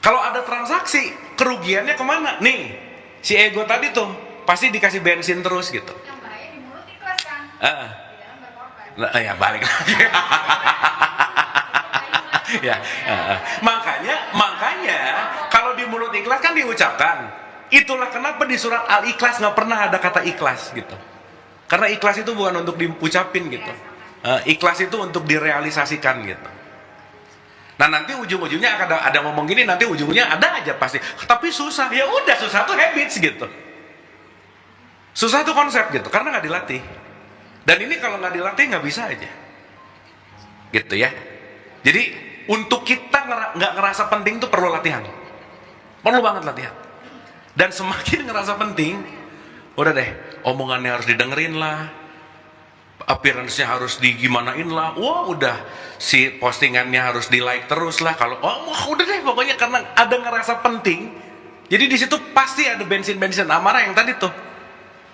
[SPEAKER 1] Kalau ada transaksi, kerugiannya kemana? Nih, si ego tadi tuh pasti dikasih bensin terus gitu.
[SPEAKER 3] Yang bahaya di mulut ikhlas kan?
[SPEAKER 1] Ya balik lagi. Ya, makanya kalau di mulut ikhlas kan diucapkan. Itulah kenapa di surat Al-Ikhlas nggak pernah ada kata ikhlas gitu. Karena ikhlas itu bukan untuk diucapin gitu. Ikhlas itu untuk direalisasikan gitu. Nah nanti ujung-ujungnya ada ngomong gini, nanti ujungnya ada aja pasti. Tapi susah, ya udah susah tuh habits gitu. Susah tuh konsep gitu, karena nggak dilatih. Dan ini kalau nggak dilatih nggak bisa aja, gitu ya. Jadi untuk kita nggak ngerasa penting tuh perlu latihan, perlu banget latihan. Dan semakin ngerasa penting, udah deh, omongannya harus didengerin lah, appearance-nya harus digimanain lah. Wah udah, si postingannya harus di like terus lah. Kalau udah deh pokoknya, karena ada ngerasa penting. Jadi di situ pasti ada bensin-bensin amarah yang tadi tuh,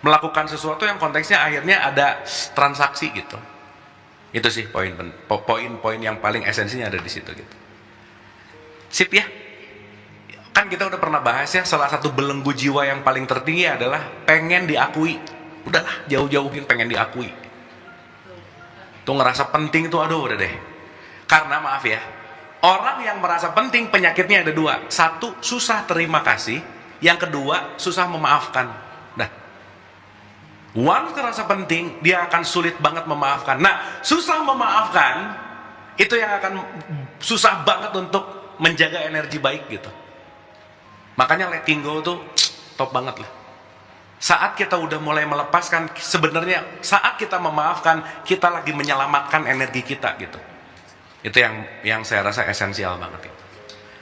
[SPEAKER 1] melakukan sesuatu yang konteksnya akhirnya ada transaksi gitu. Itu sih poin-poin yang paling esensinya ada di situ gitu. Sip ya. Kan kita udah pernah bahas ya, salah satu belenggu jiwa yang paling tertinggi adalah pengen diakui. Udahlah, jauh-jauhin pengen diakui. Tuh ngerasa penting tuh, aduh udah deh. Karena maaf ya, orang yang merasa penting penyakitnya ada dua. Satu, susah terima kasih. Yang kedua, susah memaafkan. Nah, once terasa penting, dia akan sulit banget memaafkan. Nah, susah memaafkan, itu yang akan susah banget untuk menjaga energi baik gitu. Makanya letting go tuh top banget lah. Saat kita udah mulai melepaskan, sebenarnya saat kita memaafkan, kita lagi menyelamatkan energi kita gitu. Itu yang saya rasa esensial banget itu.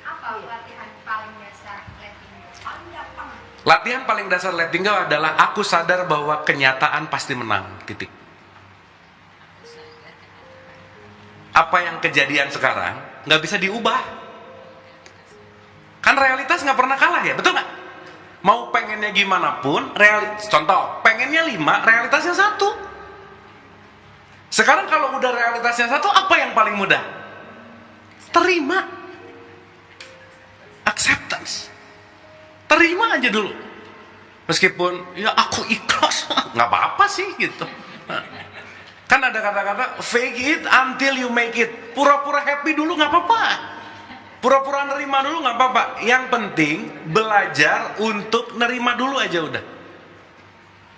[SPEAKER 3] Apa latihan paling dasar letting go?
[SPEAKER 1] Latihan paling dasar letting go adalah aku sadar bahwa kenyataan pasti menang. Titik. Apa yang kejadian sekarang nggak bisa diubah. Kan realitas nggak pernah kalah ya, betul nggak? Mau pengennya gimana pun, contoh, pengennya 5, realitasnya 1. Sekarang kalau udah realitasnya 1, apa yang paling mudah? Terima. Acceptance. Terima aja dulu. Meskipun, ya aku ikhlas, nggak apa-apa sih gitu. Kan ada kata-kata, fake it until you make it. Pura-pura happy dulu nggak apa-apa. Pura-pura nerima dulu nggak apa-apa. Yang penting belajar untuk nerima dulu aja udah.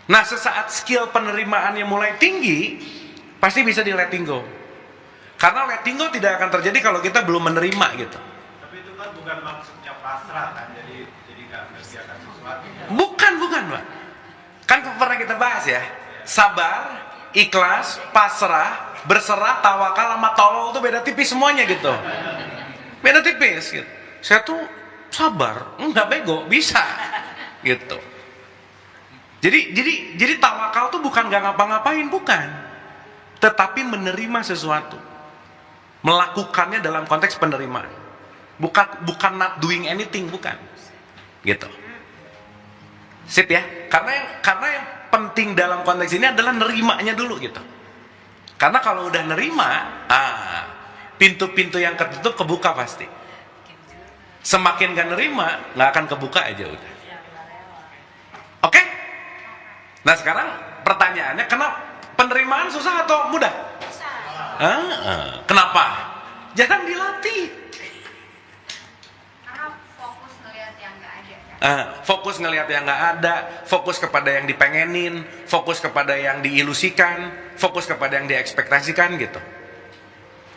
[SPEAKER 1] Nah sesaat skill penerimaannya mulai tinggi, pasti bisa di letting go. Karena letting go tidak akan terjadi kalau kita belum menerima gitu.
[SPEAKER 4] Tapi itu kan bukan maksudnya pasrah kan, jadi nggak mengerjakan sesuatu.
[SPEAKER 1] Bukan Pak. Kan pernah kita bahas ya. Sabar, ikhlas, pasrah, berserah, tawakal sama tolol itu beda tipis semuanya gitu. Beda tipis gitu. Saya tuh sabar, nggak bego, bisa gitu. Jadi tawakal tuh bukan nggak ngapa-ngapain, bukan. Tetapi menerima sesuatu. Melakukannya dalam konteks penerimaan. Bukan not doing anything, bukan. Gitu. Sip ya. Karena yang penting dalam konteks ini adalah nerimanya dulu gitu. Karena kalau udah nerima, pintu-pintu yang tertutup kebuka pasti. Semakin gak nerima, gak akan kebuka aja udah. Oke? Nah sekarang pertanyaannya, kenapa penerimaan susah atau mudah? Kenapa? Jangan dilatih.
[SPEAKER 3] Karena fokus ngelihat yang nggak ada.
[SPEAKER 1] Fokus ngelihat yang nggak ada, fokus kepada yang dipengenin, fokus kepada yang diilusikan, fokus kepada yang diekspektasikan gitu.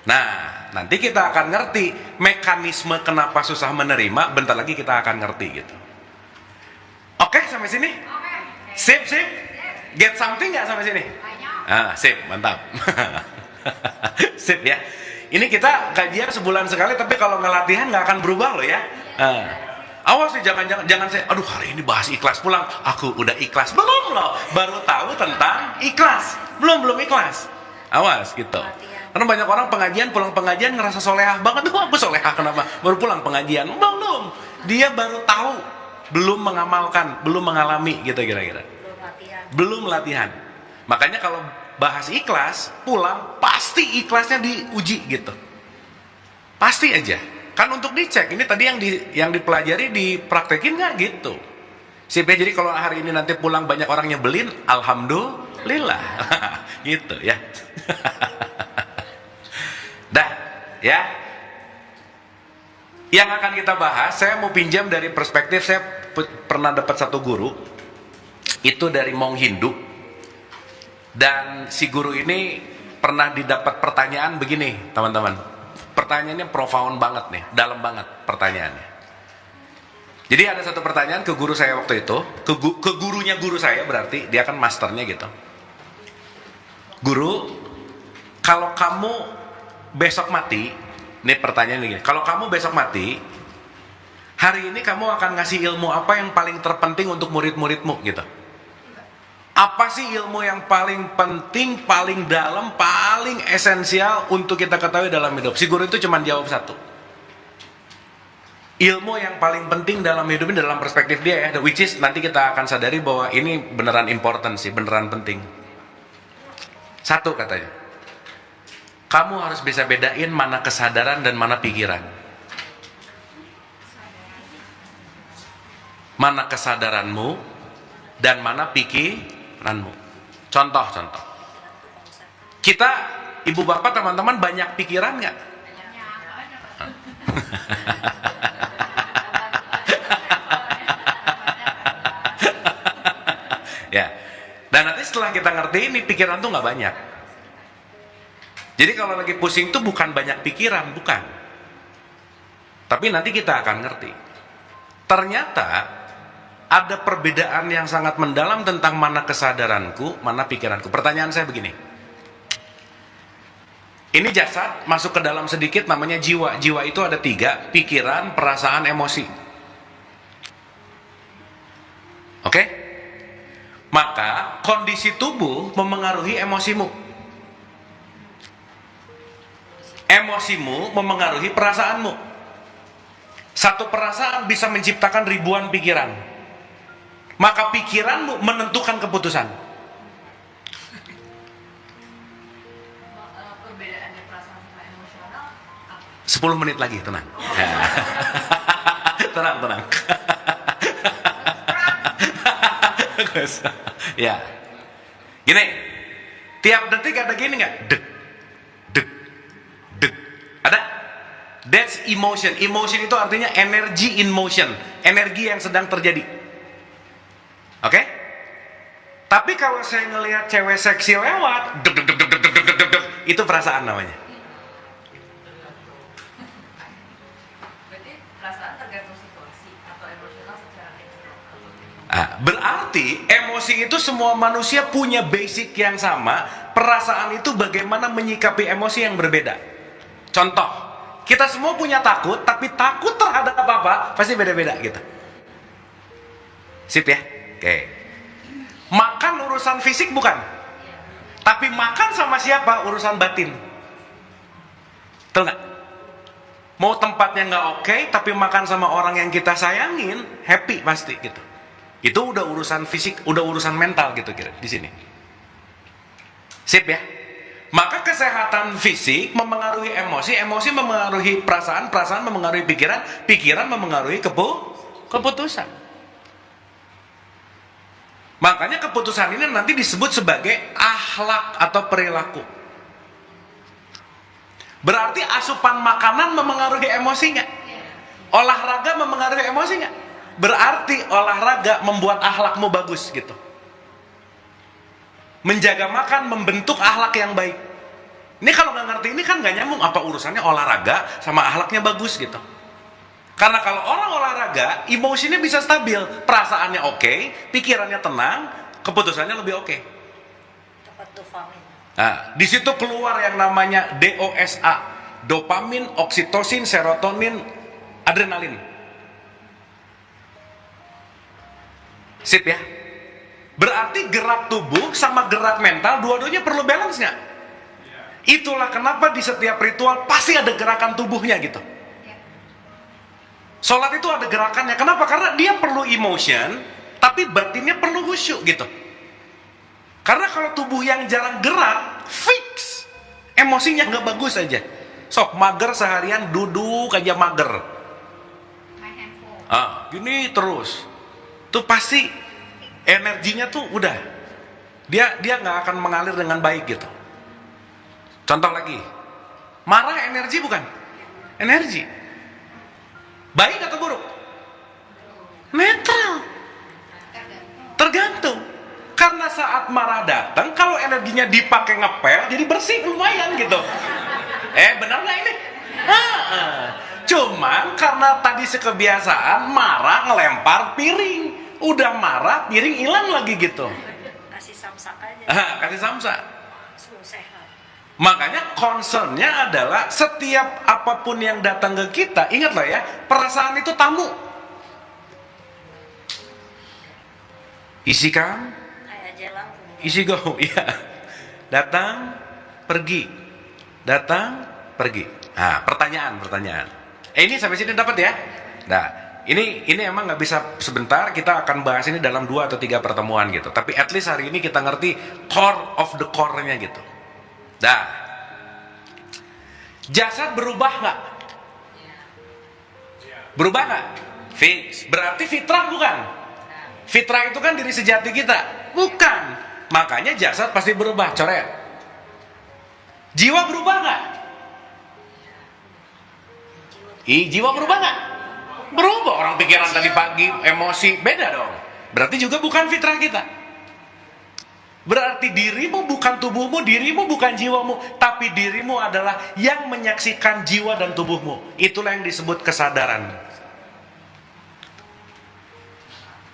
[SPEAKER 1] Nah, nanti kita akan ngerti mekanisme kenapa susah menerima, bentar lagi kita akan ngerti gitu. Oke, sampai sini?
[SPEAKER 3] Oke.
[SPEAKER 1] Sip. Get something nggak sampai sini?
[SPEAKER 3] Banyak.
[SPEAKER 1] Sip, mantap. Sip ya. Ini kita kajian sebulan sekali, tapi kalau nggak latihan nggak akan berubah loh ya. Awas sih, jangan saya, aduh hari ini bahas ikhlas, pulang aku udah ikhlas, belum loh, baru tahu tentang ikhlas, belum ikhlas. Awas gitu. Karena banyak orang pulang pengajian ngerasa solehah banget, aku solehah kenapa? Baru pulang pengajian, belum. Dia baru tahu, belum mengamalkan, belum mengalami gitu kira-kira. Belum latihan. Makanya kalau bahas ikhlas, pulang pasti ikhlasnya diuji gitu. Pasti aja. Kan untuk dicek, ini tadi yang dipelajari dipraktekin nggak gitu. Sip ya, jadi kalau hari ini nanti pulang banyak orang nyebelin, alhamdulillah. Gitu ya. Dah, ya. Yang akan kita bahas, saya mau pinjam dari perspektif, saya pernah dapat satu guru, itu dari Mong Hindu. Dan si guru ini pernah didapat pertanyaan begini, teman-teman. Pertanyaannya profound banget nih, dalam banget pertanyaannya. Jadi ada satu pertanyaan ke guru saya waktu itu, ke gurunya guru saya, berarti dia kan masternya gitu. Guru, kalau kamu besok mati, ini pertanyaan begini, kalau kamu besok mati, hari ini kamu akan ngasih ilmu apa yang paling terpenting untuk murid-muridmu gitu. Apa sih ilmu yang paling penting, paling dalam, paling esensial untuk kita ketahui dalam hidup? Si guru itu cuma jawab satu. Ilmu yang paling penting dalam hidup ini dalam perspektif dia ya, which is nanti kita akan sadari bahwa ini beneran important sih, beneran penting. Satu katanya, kamu harus bisa bedain mana kesadaran dan mana pikiran. Mana kesadaranmu dan mana pikiranmu. Contoh. Kita, ibu bapak, teman-teman banyak pikiran nggak? Ya. Dan nanti setelah kita ngerti ini pikiran tuh nggak banyak. Jadi kalau lagi pusing tuh bukan banyak pikiran, bukan. Tapi nanti kita akan ngerti. Ternyata ada perbedaan yang sangat mendalam tentang mana kesadaranku, mana pikiranku. Pertanyaan saya begini. Ini jasad masuk ke dalam sedikit namanya jiwa. Jiwa itu ada 3, pikiran, perasaan, emosi. Oke? Maka kondisi tubuh memengaruhi emosimu. Emosimu memengaruhi perasaanmu. Satu perasaan bisa menciptakan ribuan pikiran. Maka pikiranmu menentukan keputusan.
[SPEAKER 3] Perbedaannya perasaan sama emosional apa?
[SPEAKER 1] 10 menit lagi, tenang. Tenang. Ya. Gini. Tiap detik ada gini nggak? Dek. Ada? That's emotion. Emotion itu artinya energy in motion. Energi yang sedang terjadi. Oke? Tapi kalau saya ngelihat cewek seksi lewat, itu perasaan namanya.
[SPEAKER 3] Berarti perasaan tergantung situasi atau emosional secara
[SPEAKER 1] Berarti emosi itu semua manusia punya basic yang sama. Perasaan itu bagaimana menyikapi emosi yang berbeda. Contoh, kita semua punya takut, tapi takut terhadap apa pasti beda-beda gitu. Sip ya? Oke. Makan urusan fisik bukan? Tapi makan sama siapa urusan batin. Betul nggak? Mau tempatnya nggak oke, tapi makan sama orang yang kita sayangin, happy pasti gitu. Itu udah urusan fisik, udah urusan mental gitu kira di sini. Sip ya? Maka kesehatan fisik memengaruhi emosi, emosi memengaruhi perasaan, perasaan memengaruhi pikiran, pikiran memengaruhi keputusan. Makanya keputusan ini nanti disebut sebagai akhlak atau perilaku. Berarti asupan makanan memengaruhi emosi nggak? Olahraga memengaruhi emosi nggak? Berarti olahraga membuat akhlakmu bagus gitu. Menjaga makan membentuk akhlak yang baik. Ini kalau nggak ngerti ini kan nggak nyambung, apa urusannya olahraga sama akhlaknya bagus gitu. Karena kalau orang olahraga, emosinya bisa stabil, perasaannya oke, pikirannya tenang, keputusannya lebih oke.
[SPEAKER 2] Dapat dopamin.
[SPEAKER 1] Nah, di situ keluar yang namanya DOSA, dopamin, oksitosin, serotonin, adrenalin. Sip ya. Berarti gerak tubuh sama gerak mental dua-duanya perlu balance nggak? Itulah kenapa di setiap ritual pasti ada gerakan tubuhnya gitu. Sholat itu ada gerakannya. Kenapa? Karena dia perlu emotion, tapi batinnya perlu khusyuk gitu. Karena kalau tubuh yang jarang gerak, fix, emosinya nggak bagus aja. Sok mager seharian duduk aja mager.
[SPEAKER 3] Main handphone.
[SPEAKER 1] Gini terus, tuh pasti energinya tuh udah, dia nggak akan mengalir dengan baik gitu. Contoh lagi, marah energi bukan? Energi. Baik atau buruk? Netral. Tergantung. Karena saat marah datang, kalau energinya dipakai ngepel, jadi bersih lumayan gitu. Benar nggak ini? Cuman karena tadi sekebiasaan marah ngelempar piring, udah marah piring hilang lagi gitu.
[SPEAKER 2] Kasih samsak aja.
[SPEAKER 1] Kasih samsak.
[SPEAKER 2] Langsung sehat.
[SPEAKER 1] Makanya concernnya adalah setiap apapun yang datang ke kita, ingat loh ya, perasaan itu tamu. Isi kan,
[SPEAKER 2] Kayak jalan.
[SPEAKER 1] isi go, ya. Datang, pergi. Datang, pergi. Nah, pertanyaan. Ini sampai sini dapat ya? Nah, ini emang nggak bisa sebentar, kita akan bahas ini dalam 2 atau 3 pertemuan gitu. Tapi at least hari ini kita ngerti core of the core-nya gitu. Dah. Jasad berubah nggak? Berubah nggak? Fix. Berarti fitrah bukan? Fitrah itu kan diri sejati kita. Bukan. Makanya jasad pasti berubah. Coret. Jiwa berubah nggak? Jiwa berubah nggak? Berubah. Orang pikiran tadi pagi, emosi, beda dong. Berarti juga bukan fitrah kita. Berarti dirimu bukan tubuhmu, dirimu bukan jiwamu, tapi dirimu adalah yang menyaksikan jiwa dan tubuhmu. Itulah yang disebut kesadaran.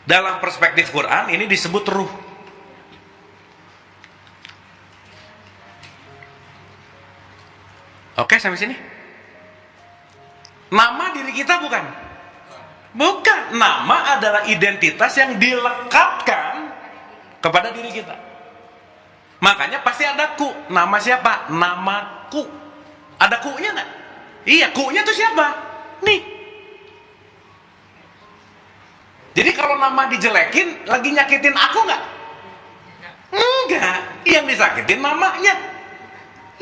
[SPEAKER 1] Dalam perspektif Quran ini disebut ruh. Oke, sampai sini. Nama diri kita bukan? Bukan. Nama adalah identitas yang dilekatkan kepada diri kita. Makanya pasti ada ku. Nama siapa? Namaku. Ada ku-nya nggak? Iya, ku-nya tuh siapa? Nih. Jadi kalau nama dijelekin, lagi nyakitin aku nggak? Enggak. Yang disakitin namanya.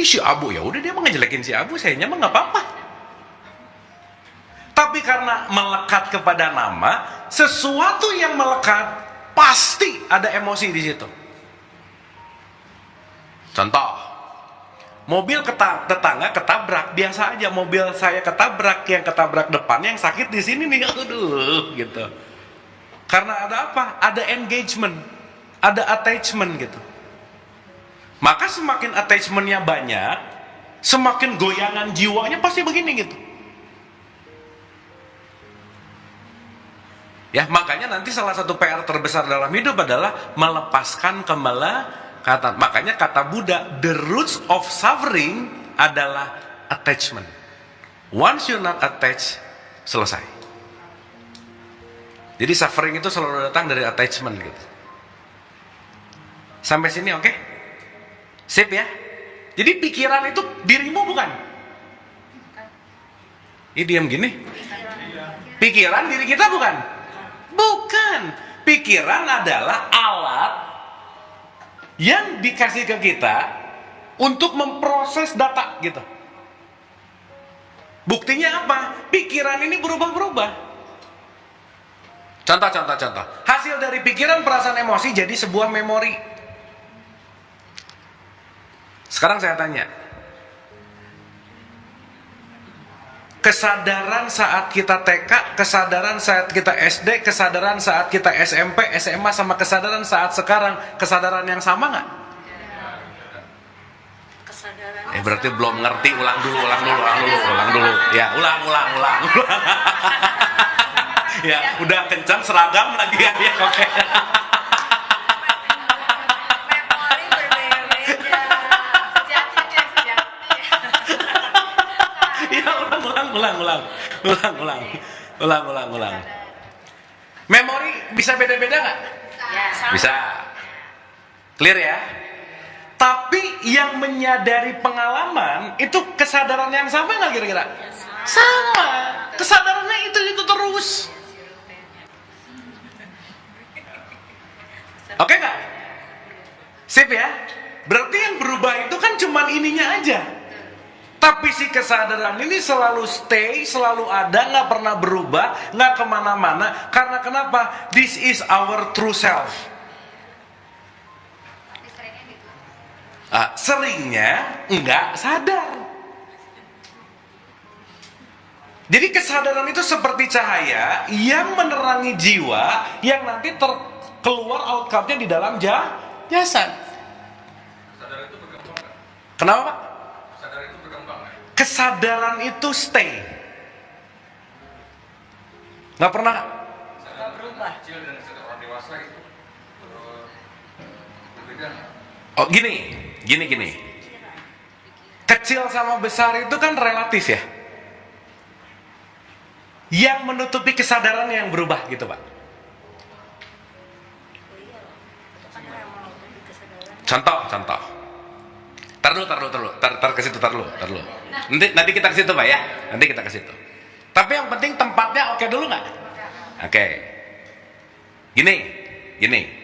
[SPEAKER 1] Si Abu, ya udah dia mah ngejelekin si Abu, sayanya mah nggak apa-apa. Tapi karena melekat kepada nama, sesuatu yang melekat pasti ada emosi di situ. Contoh, mobil tetangga ketabrak, biasa aja mobil saya ketabrak, yang ketabrak depannya yang sakit di sini nih, aduh gitu. Karena ada apa? Ada engagement, ada attachment gitu. Maka semakin attachmentnya banyak, semakin goyangan jiwanya pasti begini gitu. Ya, makanya nanti salah satu PR terbesar dalam hidup adalah melepaskan kata. Makanya kata Buddha, the roots of suffering adalah attachment. Once you're not attached, selesai. Jadi suffering itu selalu datang dari attachment gitu. Sampai sini oke? Sip ya? Jadi pikiran itu dirimu bukan? Ini diam gini. Pikiran diri kita bukan? Bukan. Pikiran adalah alat yang dikasih ke kita untuk memproses data gitu. Buktinya apa? Pikiran ini berubah-berubah. Contoh. Hasil dari pikiran, perasaan, emosi jadi sebuah memori. Sekarang saya tanya. Kesadaran saat kita TK, kesadaran saat kita SD, kesadaran saat kita SMP, SMA, sama kesadaran saat sekarang, kesadaran yang sama nggak?
[SPEAKER 2] Kesadaran.
[SPEAKER 1] Berarti belum ngerti. Ulang dulu. Ya, ulang. Ya, udah kencang seragam lagi ya. Oke.
[SPEAKER 2] Memori berbeda-beda.
[SPEAKER 1] Ya, ulang. Memori bisa beda-beda nggak?
[SPEAKER 2] Ya, sama.
[SPEAKER 1] Bisa. Clear ya? Tapi yang menyadari pengalaman itu kesadaran yang sama nggak kira-kira? Sama. Kesadarannya itu terus. Oke nggak? Sip ya? Berarti yang berubah itu kan cuman ininya aja. Tapi si kesadaran ini selalu stay, selalu ada, nggak pernah berubah, nggak kemana-mana. Karena kenapa? This is our true self. Seringnya nggak sadar. Jadi kesadaran itu seperti cahaya yang menerangi jiwa, yang nanti keluar outcome-nya di dalam jasad.
[SPEAKER 4] Kesadaran itu berkembang nggak?
[SPEAKER 1] Kenapa Pak?
[SPEAKER 4] Kesadaran itu berkembang nggak?
[SPEAKER 1] Kesadaran itu stay. Nggak pernah.
[SPEAKER 4] Kesadaran
[SPEAKER 2] berubah.
[SPEAKER 4] kecil dan kesadaran orang dewasa itu berbeda nggak?
[SPEAKER 1] Oh gini. Kecil sama besar itu kan relatif ya. Yang menutupi kesadaran yang berubah gitu Pak.
[SPEAKER 2] Oh iya loh. Itu kan yang menutupi kesadaran.
[SPEAKER 1] Contoh. Tar ke situ. Nanti kita ke situ Pak ya. Nanti kita ke situ. Tapi yang penting tempatnya oke dulu nggak? Oke. Gini.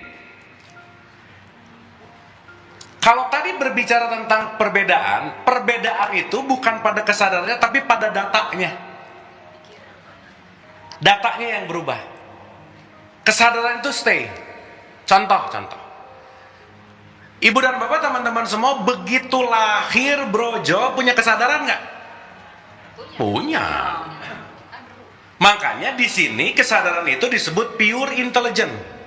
[SPEAKER 1] Kalau tadi berbicara tentang perbedaan itu bukan pada kesadarannya tapi pada datanya. Datanya yang berubah. Kesadaran itu stay. Contoh. Ibu dan bapak, teman-teman semua, begitu lahir Brojo punya kesadaran nggak? Punya. Makanya di sini kesadaran itu disebut pure intelligence.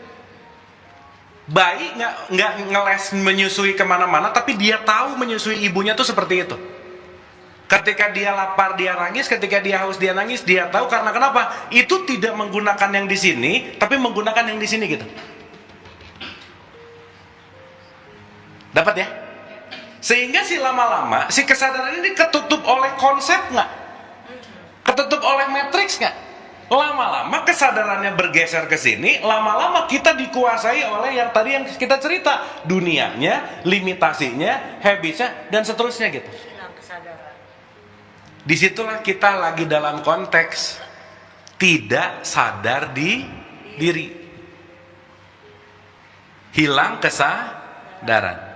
[SPEAKER 1] Bayi nggak ngeles menyusui kemana-mana, tapi dia tahu menyusui ibunya tuh seperti itu. Ketika dia lapar dia nangis, ketika dia haus dia nangis, dia tahu karena kenapa? Itu tidak menggunakan yang di sini, tapi menggunakan yang di sini gitu. Dapat ya? Sehingga si lama-lama si kesadaran ini ketutup oleh konsep nggak? Ketutup oleh matriks nggak? Lama-lama kesadarannya bergeser ke sini, lama-lama kita dikuasai oleh yang tadi yang kita cerita, dunianya, limitasinya, habitsnya, dan seterusnya gitu.
[SPEAKER 2] Hilang kesadaran.
[SPEAKER 1] Disitulah kita lagi dalam konteks tidak sadar di diri, hilang kesadaran.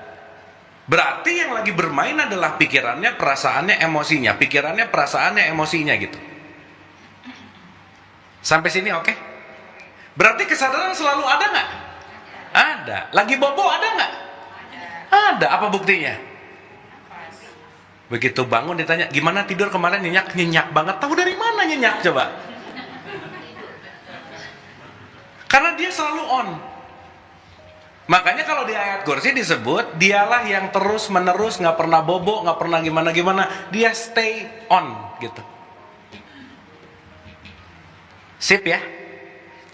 [SPEAKER 1] Berarti yang lagi bermain adalah pikirannya, perasaannya, emosinya, gitu. Sampai sini oke? Berarti kesadaran selalu ada nggak? Ada. Lagi bobo ada nggak? Ada. Apa buktinya? Begitu bangun ditanya, gimana tidur kemarin? Nyenyak banget. Tahu dari mana nyenyak coba? Karena dia selalu on. Makanya kalau di ayat kursi disebut, dialah yang terus menerus, nggak pernah bobo, nggak pernah gimana. Dia stay on gitu. Sip ya.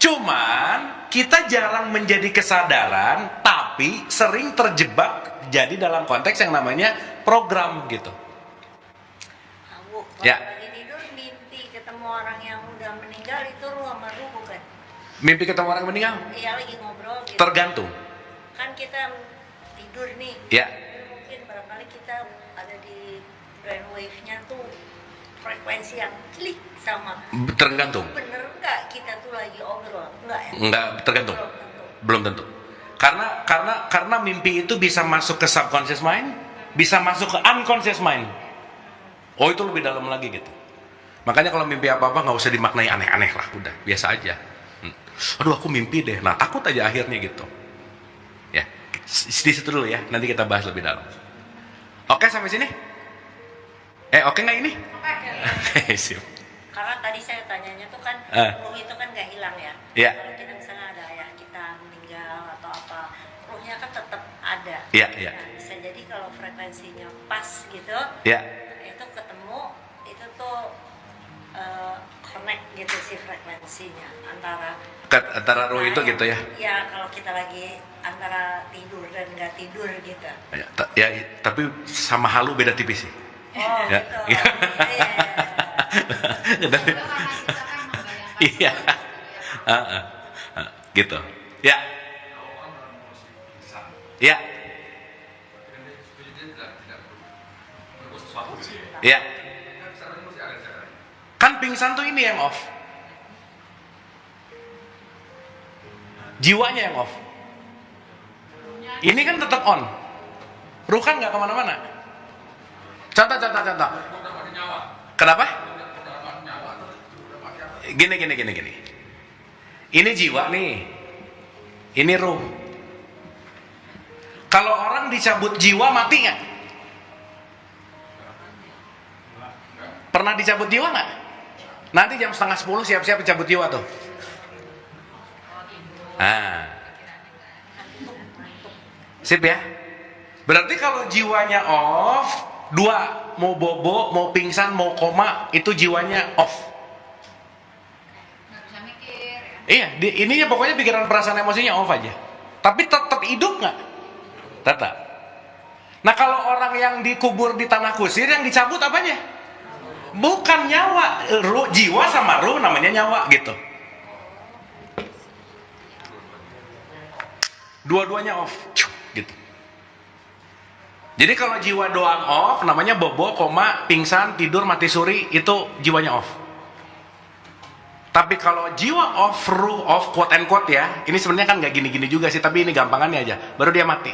[SPEAKER 1] Cuman kita jarang menjadi kesadaran, tapi sering terjebak jadi dalam konteks yang namanya program gitu.
[SPEAKER 2] Kalau
[SPEAKER 1] Ya.
[SPEAKER 2] lagi tidur mimpi ketemu orang yang udah meninggal, itu ruh sama ruh bukan?
[SPEAKER 1] Mimpi ketemu orang meninggal?
[SPEAKER 2] Iya, lagi ngobrol gitu.
[SPEAKER 1] Tergantung.
[SPEAKER 2] Kan kita tidur nih.
[SPEAKER 1] Ya.
[SPEAKER 2] Mungkin barangkali kita ada di brainwave-nya tuh frekuensi yang klik sama.
[SPEAKER 1] Tergantung.
[SPEAKER 2] Bener nggak kita tuh lagi obrol? Nggak ya?
[SPEAKER 1] Enggak, tergantung. Belum tentu. Karena mimpi itu bisa masuk ke subconscious mind, bisa masuk ke unconscious mind. Oh, itu lebih dalam lagi gitu. Makanya kalau mimpi apa-apa nggak usah dimaknai aneh-aneh lah, udah biasa aja. Aduh, aku mimpi deh. Nah, takut aja akhirnya gitu. Ya, di situ dulu ya. Nanti kita bahas lebih dalam. Oke, sampai sini? Oke nggak ini? Oke, sip.
[SPEAKER 2] Karena tadi saya tanyanya tuh kan ruh itu kan nggak hilang ya.
[SPEAKER 1] Iya.
[SPEAKER 2] Kalau kita misalnya ada ayah kita meninggal atau apa, ruhnya kan tetap ada.
[SPEAKER 1] Iya, iya.
[SPEAKER 2] Nah, bisa jadi kalau frekuensinya pas gitu,
[SPEAKER 1] Ya.
[SPEAKER 2] itu ketemu, itu tuh connect gitu sih frekuensinya
[SPEAKER 1] Antara ruh itu gitu ya.
[SPEAKER 2] Ya kalau kita lagi antara tidur dan nggak tidur gitu.
[SPEAKER 1] Ya, tapi sama halu beda tipis sih.
[SPEAKER 2] Oh
[SPEAKER 1] Ya.
[SPEAKER 2] gitu. Iya.
[SPEAKER 3] Itu karena kita kan membayangkan
[SPEAKER 1] Iya. Gitu. Ya. Ya. Ya. Kan pingsan tuh ini yang off. Jiwanya yang off. Ini kan tetap on. Ruh kan nggak kemana-mana. Contoh. Kenapa? Gini. Ini jiwa nih. Ini ruh. Kalau orang dicabut jiwa mati nggak? Pernah dicabut jiwa nggak? Nanti jam 9:30 siap-siap dicabut jiwa tuh. Nah. Sip ya. Berarti kalau jiwanya off, dua, mau bobo, mau pingsan, mau koma, itu jiwanya off.
[SPEAKER 3] nggak bisa mikir ya.
[SPEAKER 1] Iya, ininya pokoknya pikiran perasaan emosinya off aja. Tapi tetap hidup nggak? Tetap. Nah kalau orang yang dikubur di tanah kusir yang dicabut apanya? Bukan nyawa, jiwa sama ruh namanya nyawa gitu. Dua-duanya off, gitu. Jadi kalau jiwa doang off, namanya bobo, koma, pingsan, tidur, mati suri, itu jiwanya off. Tapi kalau jiwa off, ruh off, quote and quote ya, ini sebenarnya kan nggak gini-gini juga sih, tapi ini gampangannya aja, baru dia mati.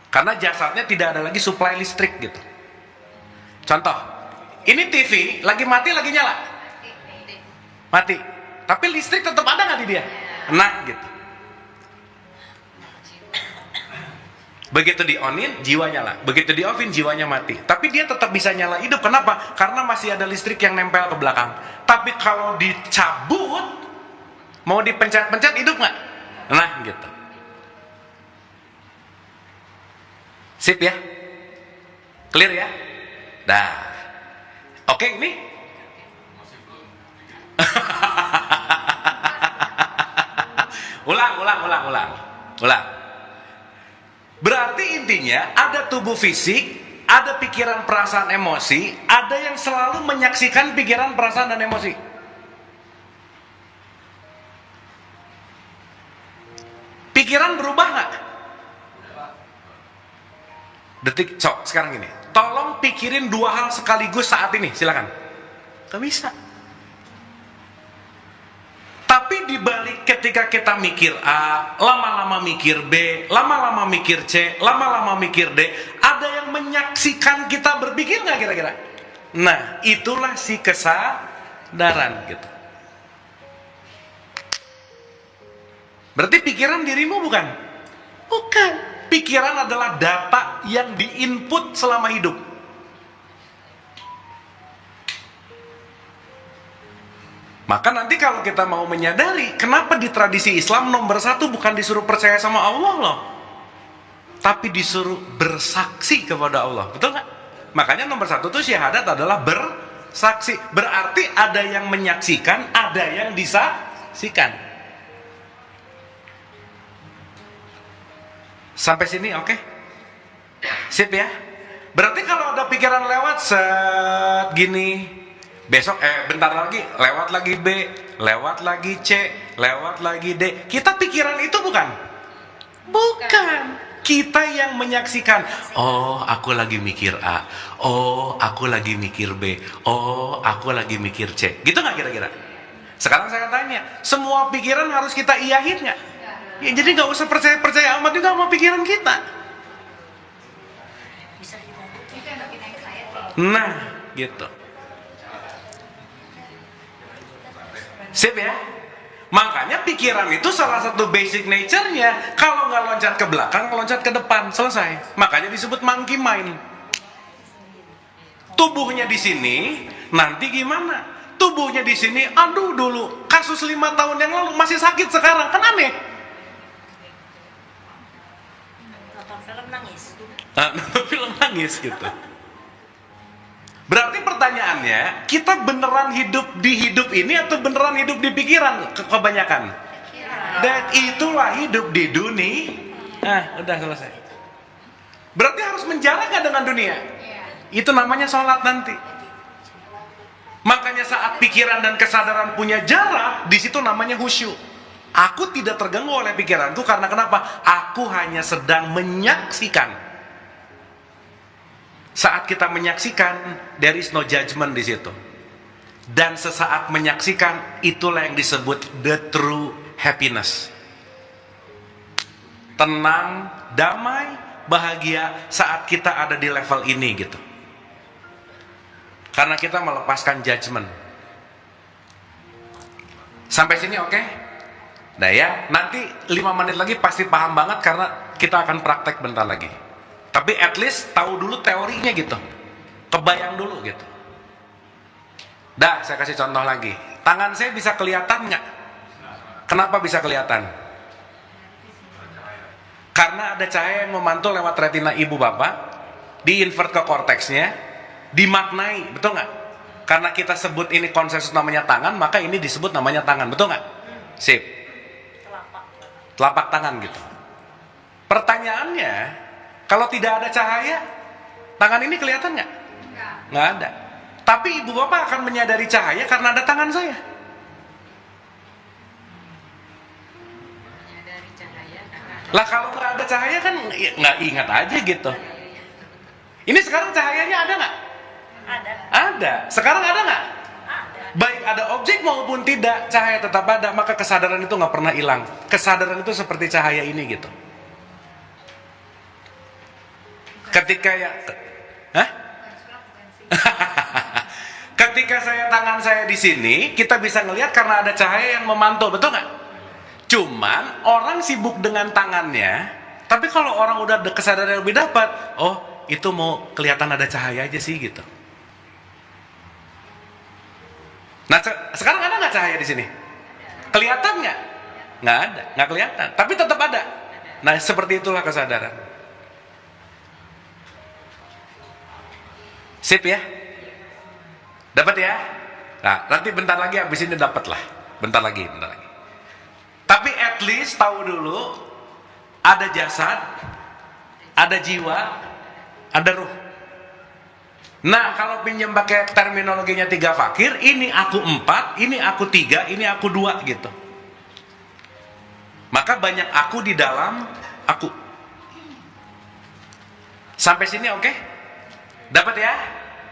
[SPEAKER 1] Karena jasadnya tidak ada lagi supply listrik gitu. Contoh, ini TV lagi mati, lagi nyala, mati. Tapi listrik tetap ada nggak di dia? Nah, gitu. Begitu di-onin, jiwa nyala. Begitu di-offin, jiwanya mati. Tapi dia tetap bisa nyala hidup. Kenapa? Karena masih ada listrik yang nempel ke belakang. Tapi kalau dicabut, mau dipencet-pencet, hidup nggak? Nah, gitu. Sip ya? Clear ya? Dah. Oke, ini? Ulang. Berarti intinya ada tubuh fisik, ada pikiran, perasaan, emosi, ada yang selalu menyaksikan pikiran, perasaan, dan emosi. Pikiran berubah nggak? Detik, sekarang gini. Tolong pikirin dua hal sekaligus saat ini, silakan. Gak bisa. Tapi dibalik ketika kita mikir A, lama-lama mikir B, lama-lama mikir C, lama-lama mikir D, ada yang menyaksikan kita berpikir nggak kira-kira? Nah, itulah si kesadaran gitu. Berarti pikiran dirimu bukan? Bukan. Pikiran adalah data yang diinput selama hidup. Maka nanti kalau kita mau menyadari, kenapa di tradisi Islam nomor satu bukan disuruh percaya sama Allah loh, tapi disuruh bersaksi kepada Allah, betul nggak? Makanya nomor satu tuh syahadat adalah bersaksi. Berarti ada yang menyaksikan, ada yang disaksikan. Sampai sini oke? Sip ya? Berarti kalau ada pikiran lewat set gini, besok bentar lagi lewat lagi B, lewat lagi C, lewat lagi D. Kita pikiran itu bukan? Bukan. Kita yang menyaksikan. Oh, aku lagi mikir A. Oh, aku lagi mikir B. Oh, aku lagi mikir C. Gitu nggak kira-kira? Sekarang saya tanya, semua pikiran harus kita iyahin nggak? Ya, jadi nggak usah percaya amat juga sama pikiran kita.
[SPEAKER 2] Bisa dibantu.
[SPEAKER 3] Itu yang bikin excited.
[SPEAKER 1] Nah, gitu. Sip ya? Makanya pikiran itu salah satu basic nature-nya. Kalau nggak loncat ke belakang, loncat ke depan, selesai. Makanya disebut monkey mind. Tubuhnya di sini, nanti gimana? Tubuhnya di sini, aduh dulu kasus 5 tahun yang lalu masih sakit sekarang, kan aneh.
[SPEAKER 2] film nangis.
[SPEAKER 1] Nonton film nangis gitu. Berarti pertanyaannya, kita beneran hidup di hidup ini atau beneran hidup di pikiran kebanyakan? Dan itulah hidup di dunia. Udah selesai. Berarti harus menjarak gak dengan dunia? Itu namanya sholat nanti. Makanya saat pikiran dan kesadaran punya jarak, di situ namanya khusyuk. Aku tidak terganggu oleh pikiranku karena kenapa? Aku hanya sedang menyaksikan. Saat kita menyaksikan, there is no judgment di situ. Dan sesaat menyaksikan, itulah yang disebut the true happiness. Tenang, damai, bahagia saat kita ada di level ini gitu. Karena kita melepaskan judgment. Sampai sini oke? Nah ya, nanti 5 menit lagi pasti paham banget karena kita akan praktek bentar lagi. Tapi at least tahu dulu teorinya gitu. Kebayang dulu gitu. Dah, saya kasih contoh lagi. Tangan saya bisa kelihatan nggak? Kenapa bisa kelihatan? Karena ada cahaya yang memantul lewat retina ibu bapak, diinvert ke korteksnya, dimaknai, betul nggak? Karena kita sebut ini konsensus namanya tangan, maka ini disebut namanya tangan, betul nggak? Sip. Telapak tangan gitu. Pertanyaannya, kalau tidak ada cahaya, tangan ini kelihatan nggak? Nggak ada. Tapi ibu bapak akan menyadari cahaya karena ada tangan saya. Lah kalau nggak ada cahaya kan nggak ingat aja gitu. Ini sekarang cahayanya ada nggak?
[SPEAKER 2] Ada.
[SPEAKER 1] Ada. Sekarang ada nggak?
[SPEAKER 2] Ada.
[SPEAKER 1] Baik ada objek maupun tidak, cahaya tetap ada. Maka kesadaran itu nggak pernah hilang. Kesadaran itu seperti cahaya ini gitu. Ketika ya, ketika tangan saya di sini, kita bisa ngelihat karena ada cahaya yang memantul, betul nggak? Cuman orang sibuk dengan tangannya, tapi kalau orang udah ada kesadaran yang lebih dapat, oh itu mau kelihatan ada cahaya aja sih gitu. Nah sekarang ada nggak cahaya di sini? Kelihatan nggak? Nggak ada, nggak kelihatan, tapi tetap ada. Nah seperti itulah kesadaran. Sip ya? Dapat ya? Nah nanti bentar lagi abis ini dapat lah. Bentar lagi. Tapi at least tahu dulu ada jasad, ada jiwa, ada ruh. Nah kalau pinjam pakai terminologinya 3 fakir, ini aku 4, ini aku 3, ini aku 2 gitu. Maka banyak aku di dalam aku. Sampai sini oke? Dapat ya?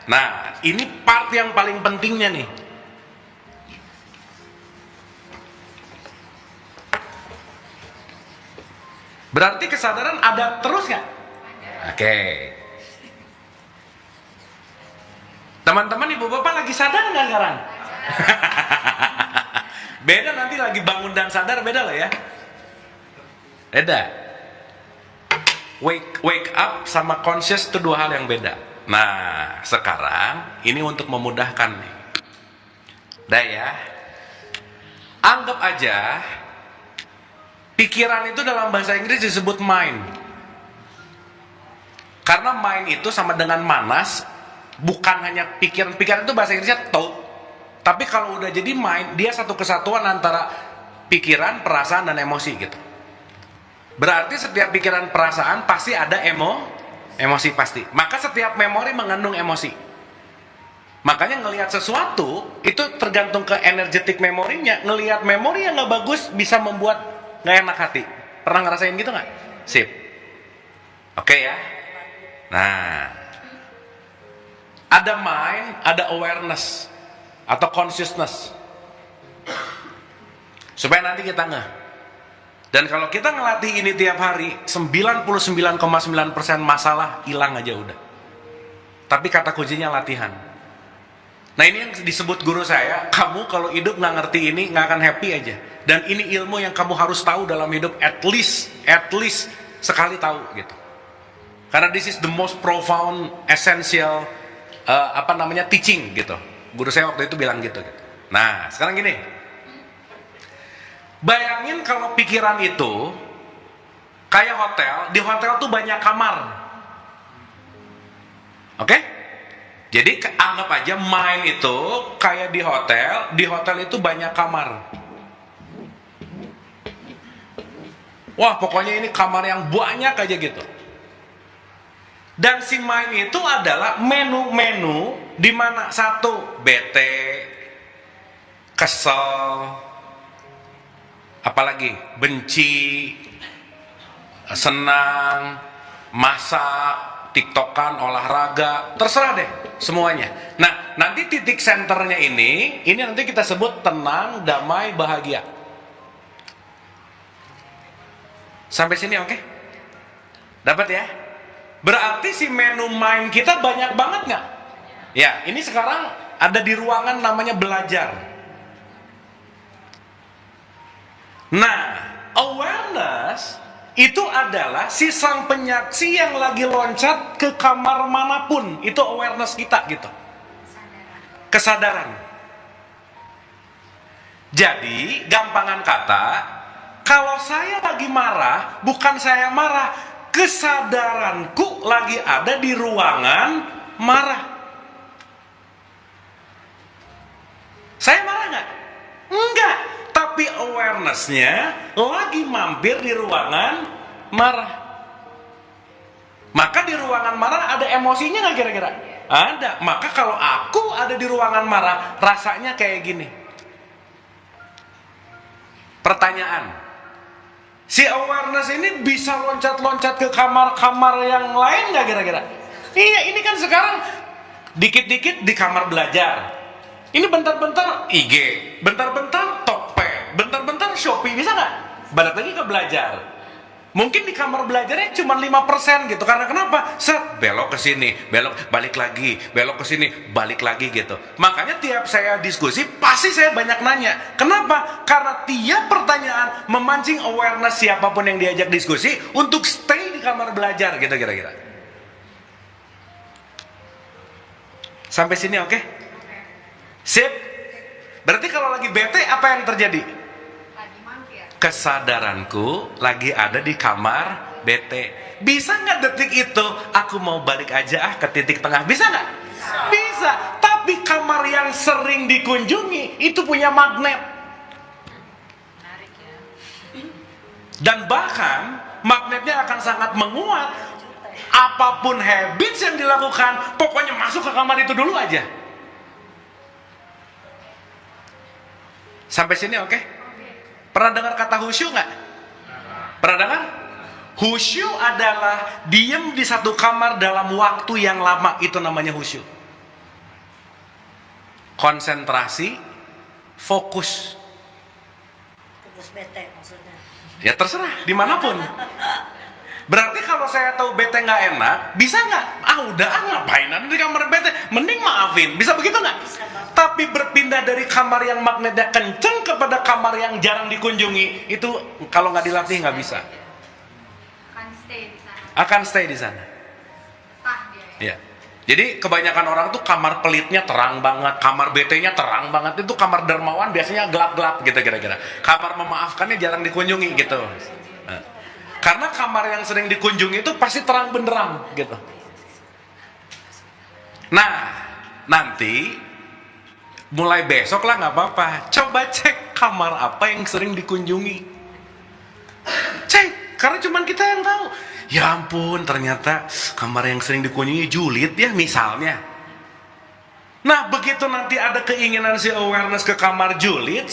[SPEAKER 1] Nah ini part yang paling pentingnya nih. Berarti kesadaran ada terus nggak? Oke. Teman-teman ibu bapak lagi sadar nggak sekarang? Beda nanti lagi bangun dan sadar, beda lah ya. Beda. Wake up sama conscious itu 2 hal yang beda. Nah sekarang ini untuk memudahkan nih. Dah ya. Anggap aja pikiran itu dalam bahasa Inggris disebut mind. Karena mind itu sama dengan manas, bukan hanya pikiran. Pikiran itu bahasa Inggrisnya thought. Tapi kalau udah jadi mind, dia satu kesatuan antara pikiran, perasaan, dan emosi gitu. Berarti setiap pikiran, perasaan pasti ada emosi pasti. Maka setiap memori mengandung emosi. Makanya ngelihat sesuatu itu tergantung ke energetik memorinya. Ngelihat memori yang nggak bagus bisa membuat nggak enak hati. Pernah ngerasain gitu nggak? Sip. Oke ya. Nah, ada mind, ada awareness atau consciousness. Supaya nanti kita ngeh. Dan kalau kita ngelatih ini tiap hari, 99,9% masalah hilang aja udah. Tapi kata kuncinya latihan. Nah ini yang disebut guru saya, kamu kalau hidup nggak ngerti ini nggak akan happy aja. Dan ini ilmu yang kamu harus tahu dalam hidup, at least sekali tahu gitu. Karena this is the most profound, essential, teaching gitu. Guru saya waktu itu bilang gitu. Nah sekarang gini, bayangin kalau pikiran itu Kayak hotel, di hotel tuh banyak kamar. Oke? Jadi anggap aja mind itu kayak di hotel itu banyak kamar. Wah, pokoknya ini kamar yang banyak aja gitu. Dan si mind itu adalah menu-menu di mana satu bete, kesel, apalagi benci, senang, masak, tiktokan, olahraga, terserah deh semuanya. Nah, nanti titik senternya ini nanti kita sebut tenang, damai, bahagia. Sampai sini oke? Dapat ya? Berarti si menu mind kita banyak banget nggak? Ya, ini sekarang ada di ruangan namanya belajar. Nah, awareness itu adalah si sang penyaksi yang lagi loncat ke kamar manapun. Itu awareness kita gitu. Kesadaran. Jadi, gampangan kata, kalau saya lagi marah, bukan saya marah, kesadaranku lagi ada di ruangan marah. Saya marah nggak? Enggak. Tapi awareness-nya lagi mampir di ruangan marah. Maka di ruangan marah ada emosinya nggak kira-kira? Ada. Maka kalau aku ada di ruangan marah, rasanya kayak gini. Pertanyaan. Si awareness ini bisa loncat-loncat ke kamar-kamar yang lain nggak kira-kira? Iya, ini kan sekarang dikit-dikit di kamar belajar. Ini bentar-bentar IG, bentar-bentar Tokped, bentar-bentar Shopee, bisa nggak? Balik lagi ke belajar. Mungkin di kamar belajarnya cuma 5% gitu. Karena kenapa? Set, belok ke sini, belok, balik lagi, belok ke sini, balik lagi gitu. Makanya tiap saya diskusi, pasti saya banyak nanya. Kenapa? Karena tiap pertanyaan memancing awareness siapapun yang diajak diskusi untuk stay di kamar belajar gitu kira-kira. Sampai sini oke? Sip? Berarti kalau lagi bete apa yang terjadi? Kesadaranku lagi ada di kamar bete. Bisa nggak detik itu aku mau balik aja ke titik tengah? Bisa nggak? Bisa. Tapi kamar yang sering dikunjungi itu punya magnet. Dan bahkan magnetnya akan sangat menguat. Apapun habits yang dilakukan, pokoknya masuk ke kamar itu dulu aja. Sampai sini oke? Pernah dengar kata khusyuk nggak? Pernah dengar? Khusyuk adalah diam di satu kamar dalam waktu yang lama. Itu namanya khusyuk. Konsentrasi, fokus.
[SPEAKER 2] Fokus bete maksudnya.
[SPEAKER 1] Ya terserah, dimanapun. Berarti kalau saya tahu bete nggak enak, bisa nggak? Udah ngapain ada di kamar bete? Mending maafin. Bisa begitu nggak?
[SPEAKER 2] Bisa, Bang.
[SPEAKER 1] Tapi berpindah dari kamar yang magnetnya kenceng kepada kamar yang jarang dikunjungi, itu kalau nggak dilatih nggak bisa. Akan stay di sana. Ya. Jadi kebanyakan orang tuh kamar pelitnya terang banget, kamar BT-nya terang banget. Itu kamar dermawan biasanya gelap-gelap gitu kira-kira. Kamar memaafkannya jarang dikunjungi gitu. Nah, karena kamar yang sering dikunjungi itu pasti terang benderang gitu. Nah, nanti mulai besok lah nggak apa-apa. Coba cek kamar apa yang sering dikunjungi. Cek, karena cuman kita yang tahu. Ya ampun, ternyata kamar yang sering dikunjungi julid ya misalnya. Nah, begitu nanti ada keinginan si awareness ke kamar julid,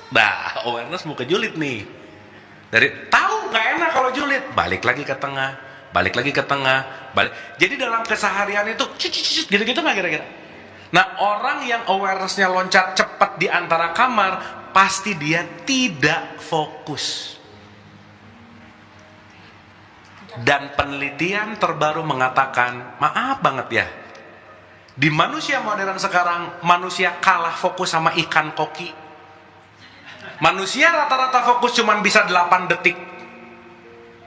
[SPEAKER 1] nah awareness mau ke julid nih. Dari tahu nggak enak kalau julid, balik lagi ke tengah, balik lagi ke tengah, balik. Jadi dalam keseharian itu gitu-gitu nggak kira-kira? Nah, orang yang awarenessnya loncat cepat di antara kamar, pasti dia tidak fokus. Dan penelitian terbaru mengatakan, maaf banget ya, di manusia modern sekarang, manusia kalah fokus sama ikan koki. Manusia rata-rata fokus cuma bisa 8 detik.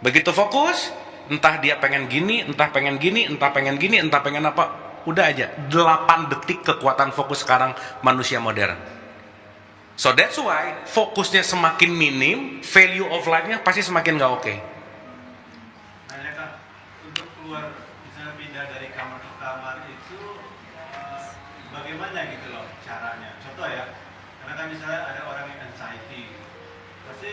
[SPEAKER 1] Begitu fokus, entah dia pengen gini, entah pengen gini, entah pengen gini, entah pengen apa, udah aja 8 detik kekuatan fokus sekarang manusia modern. So that's why fokusnya semakin minim, value of life-nya pasti semakin gak oke.
[SPEAKER 4] untuk keluar misalnya pindah dari kamar ke kamar itu bagaimana gitu loh caranya? Contoh ya, karena kan misalnya ada orang yang anxiety, pasti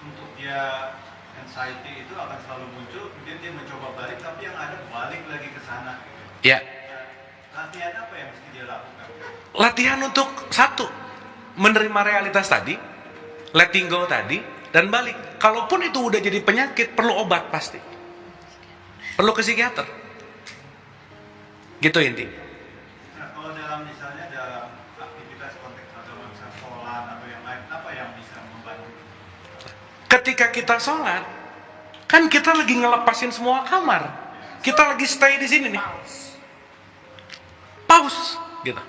[SPEAKER 4] untuk dia anxiety itu akan selalu muncul, kemudian dia mencoba balik, tapi yang ada balik lagi ke sana. Gitu.
[SPEAKER 1] Ya.
[SPEAKER 4] Latihan apa yang mesti dia lakukan?
[SPEAKER 1] Latihan untuk satu, menerima realitas tadi, letting go tadi, dan balik. Kalaupun itu udah jadi penyakit, perlu obat pasti. Perlu ke psikiater. Gitu inti.
[SPEAKER 4] Nah, kalau dalam misalnya dalam aktivitas konteks agama, misalnya sholat atau yang lain, apa yang bisa membantu?
[SPEAKER 1] Ketika kita sholat, kan kita lagi ngelepasin semua kamar. Kita lagi stay di sini nih. Pause, gitu.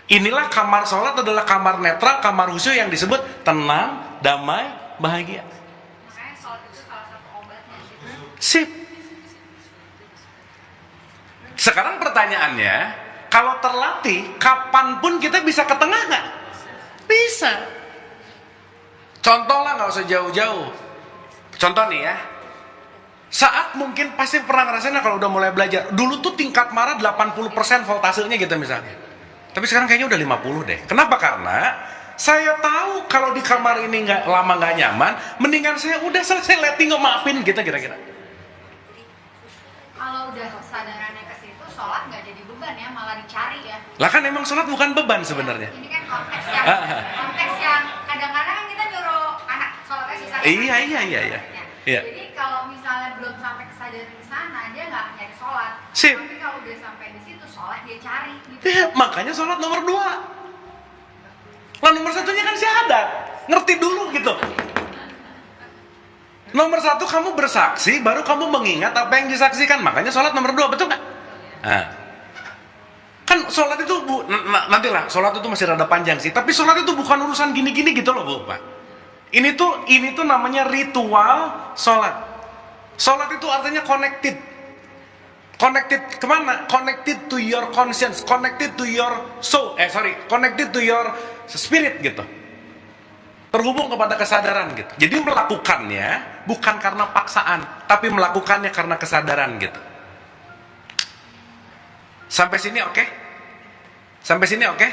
[SPEAKER 1] Inilah kamar sholat adalah kamar netral, kamar khusyuk yang disebut tenang, damai, bahagia.
[SPEAKER 3] Makanya sholat itu salah satu obatnya gitu.
[SPEAKER 1] Sip. Sekarang pertanyaannya, kalau terlatih, kapanpun kita bisa ke tengah nggak? Bisa. Contoh lah, nggak usah jauh-jauh. Contoh nih ya. Saat mungkin pasti pernah ngerasain kalau udah mulai belajar. Dulu tuh tingkat marah 80% voltasenya gitu misalnya. Tapi sekarang kayaknya udah 50 deh. Kenapa? Karena saya tahu kalau di kamar ini lama nggak nyaman, mendingan saya udah selesai letting go, maafin gitu kira-kira.
[SPEAKER 3] Kalau udah kesadarannya ke situ, sholat nggak jadi beban ya, malah dicari ya.
[SPEAKER 1] Lah kan emang sholat bukan beban sebenarnya.
[SPEAKER 3] Ini kan konteks yang kadang-kadang kan kita nyuruh anak sholatnya susah.
[SPEAKER 1] Iya. Iya.
[SPEAKER 3] Jadi kalau misalnya belum sampai kesadaran ke sana, dia nggak nyari sholat.
[SPEAKER 1] Sip.
[SPEAKER 3] Tapi kalau udah sampai di situ, sholat dia cari. Gitu.
[SPEAKER 1] Ya, makanya sholat nomor 2. Lah nomor 1-nya kan syahadat. Ngerti dulu gitu. Nomor 1 kamu bersaksi, baru kamu mengingat apa yang disaksikan. Makanya sholat nomor 2, betul nggak? Nah. Kan sholat itu, nantilah, sholat itu masih rada panjang sih. Tapi sholat itu bukan urusan gini-gini gitu loh, Bu, Pak. Ini tuh namanya ritual sholat. Sholat itu artinya connected. Connected kemana? Connected to your conscience, connected to your soul. Connected to your spirit gitu. Terhubung kepada kesadaran gitu. Jadi melakukannya bukan karena paksaan, tapi melakukannya karena kesadaran gitu. Sampai sini oke? Sampai sini oke?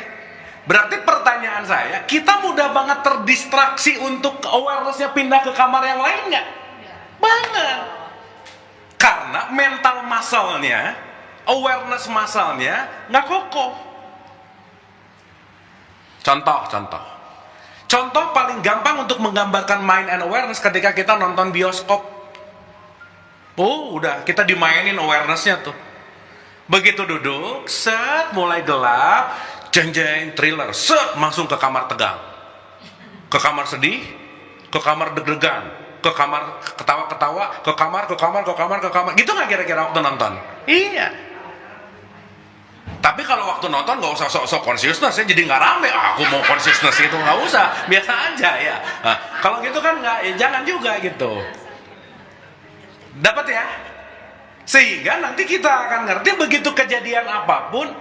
[SPEAKER 1] Berarti pertanyaan saya, kita mudah banget terdistraksi untuk awareness-nya pindah ke kamar yang lain nggak? Banget. Karena mental muscle-nya, awareness muscle-nya nggak kokoh. Contoh paling gampang untuk menggambarkan mind and awareness ketika kita nonton bioskop. Oh, udah kita dimainin awareness-nya tuh. Begitu duduk, set mulai gelap, jeng-jeng thriller, set langsung ke kamar tegang, ke kamar sedih, ke kamar deg-degan, ke kamar ketawa-ketawa, ke kamar, gitu nggak kira-kira waktu nonton? Iya. Tapi kalau waktu nonton nggak usah sok-sok consciousness ya, jadi nggak rame. Aku mau consciousness itu nggak usah, biasa aja ya. Nah, kalau gitu kan nggak, ya jangan juga gitu. Dapat ya? Sehingga nanti kita akan ngerti begitu kejadian apapun,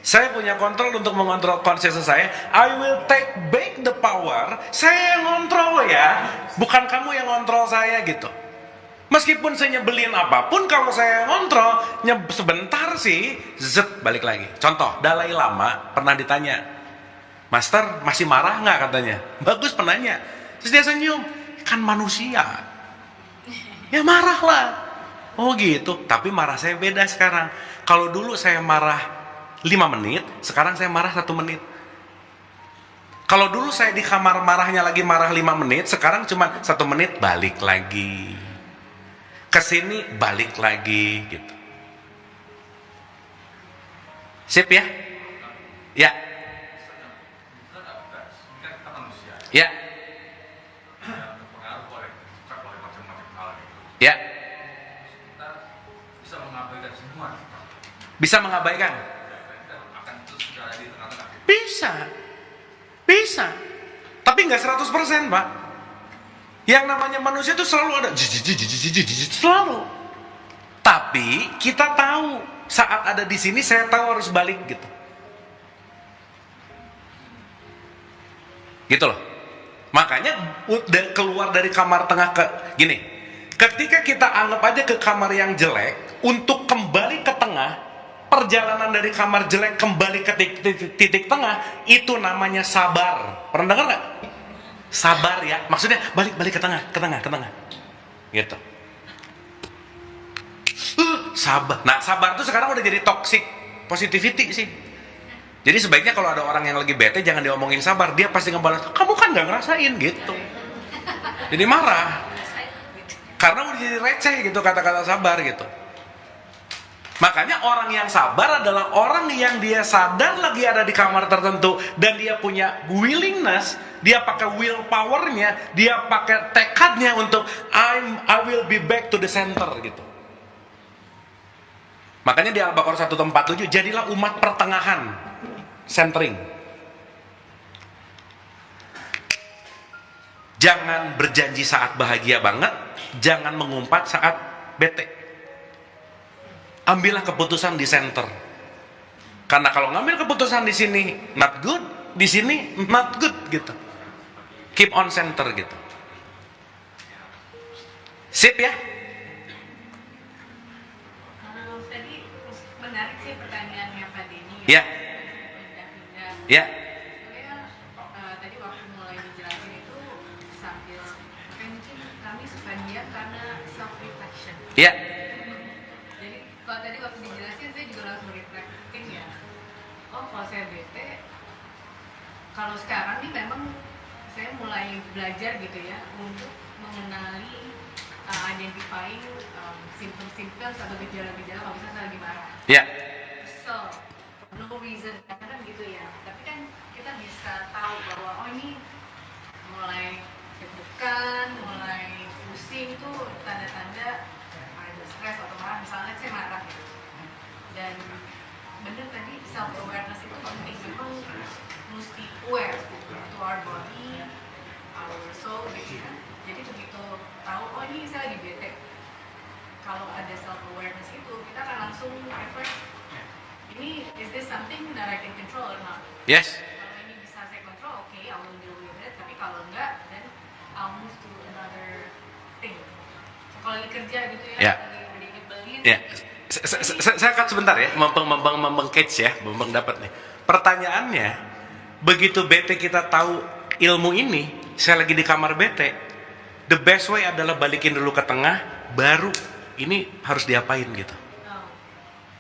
[SPEAKER 1] saya punya kontrol untuk mengontrol consciousness saya. I will take back the power. Saya yang ngontrol ya, bukan kamu yang ngontrol saya gitu. Meskipun saya nyebelin apapun, kalau saya yang ngontrol, sebentar sih, balik lagi. Contoh, Dalai Lama pernah ditanya, Master masih marah nggak katanya? Bagus penanya. Terus dia senyum, kan manusia. Ya marah lah. Oh gitu, tapi marah saya beda sekarang. Kalau dulu saya marah 5 menit, sekarang saya marah 1 menit. Kalau dulu saya di kamar marahnya lagi marah 5 menit, sekarang cuma 1 menit balik lagi. Kesini balik lagi gitu. Sip ya? Ya. Ya. Ya. Bisa mengabaikan? Bisa. Tapi nggak 100%, Pak. Yang namanya manusia itu selalu ada selalu. Tapi kita tahu saat ada di sini, saya tahu harus balik gitu. Gitu loh. Makanya keluar dari kamar tengah ke gini. Ketika kita anggap aja ke kamar yang jelek, untuk kembali ke tengah, perjalanan dari kamar jelek kembali ke titik tengah, itu namanya sabar. Pernah dengar nggak? Sabar ya, maksudnya balik ke tengah, gitu. Sabar. Nah, sabar tuh sekarang udah jadi toxic positivity sih. Jadi sebaiknya kalau ada orang yang lagi bete, jangan diomongin sabar, dia pasti ngebalas, kamu kan nggak ngerasain gitu. Jadi marah. Karena udah jadi receh gitu kata-kata sabar gitu. Makanya orang yang sabar adalah orang yang dia sadar lagi ada di kamar tertentu dan dia punya willingness, dia pakai willpower-nya, dia pakai tekadnya untuk I will be back to the center gitu. Makanya di Al-Baqarah 1:47, jadilah umat pertengahan, centering. Jangan berjanji saat bahagia banget, jangan mengumpat saat bete. Ambillah keputusan di center. Karena kalau ngambil keputusan di sini not good, di sini not good gitu. Keep on center gitu. Sip ya?
[SPEAKER 3] Tadi menarik sih pertanyaannya Pak Denny.
[SPEAKER 1] Ya.
[SPEAKER 3] Pindah-pindah.
[SPEAKER 1] Ya.
[SPEAKER 3] Soalnya tadi waktu mulai dijelasin itu sambil mungkin kami suka diam karena self reflection.
[SPEAKER 1] Ya.
[SPEAKER 3] Jadi kalau tadi waktu dijelasin saya juga langsung reflecting ya. Oh kalau saya bete, kalau sekarang nih memang saya mulai belajar gitu ya untuk mengenali identifying symptoms atau gejala-gejala kalau misalnya saya lagi marah.
[SPEAKER 1] Ya.
[SPEAKER 3] So, no reason kadang gitu ya. Tapi kan kita bisa tahu bahwa oh ini mulai deg-degan, mulai pusing tuh tanda-tanda ada stres atau marah. Misalnya saya marah gitu. Dan bener tadi self awareness itu penting, memang mesti aware to our body, our soul gitu kan. Jadi begitu tahu oh ini saya lagi bete, kalau ada self awareness itu kita akan langsung effort ini is this something that I can control or not.
[SPEAKER 1] Yes.
[SPEAKER 3] Kalau ini bisa saya kontrol, oke, I will deal with it. Tapi kalau enggak, then I'll move to another thing. So, kalau lagi kerja gitu ya,
[SPEAKER 1] Ya.
[SPEAKER 3] lagi nyebelin.
[SPEAKER 1] Ya. Saya akan sebentar ya, catch ya, dapat nih. Pertanyaannya, begitu bete kita tahu ilmu ini, saya lagi di kamar bete, the best way adalah balikin dulu ke tengah, baru ini harus diapain gitu.
[SPEAKER 3] Oh.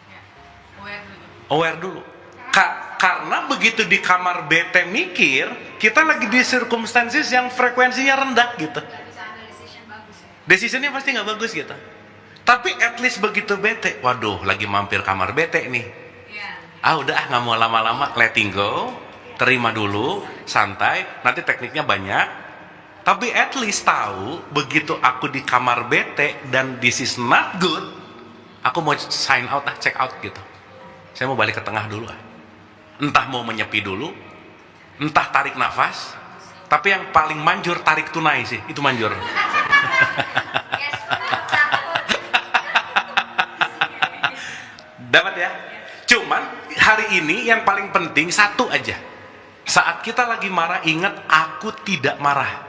[SPEAKER 3] Ya. Aware dulu.
[SPEAKER 1] Aware dulu. Karena begitu di kamar bete mikir, kita lagi di circumstances yang frekuensinya rendah gitu.
[SPEAKER 3] Nggak bisa ambil decision bagus ya.
[SPEAKER 1] Decisionnya pasti nggak bagus gitu. Tapi at least begitu bete, waduh lagi mampir kamar bete nih.
[SPEAKER 3] Iya.
[SPEAKER 1] Udah nggak mau lama-lama, letting go, terima dulu, santai. Nanti tekniknya banyak. Tapi at least tahu begitu aku di kamar bete dan this is not good, aku mau sign out check out gitu. Saya mau balik ke tengah dulu Entah mau menyepi dulu, entah tarik nafas. Tapi yang paling manjur tarik tunai sih, itu manjur. Dapat ya? Cuman hari ini yang paling penting satu aja. Saat kita lagi marah, ingat aku tidak marah.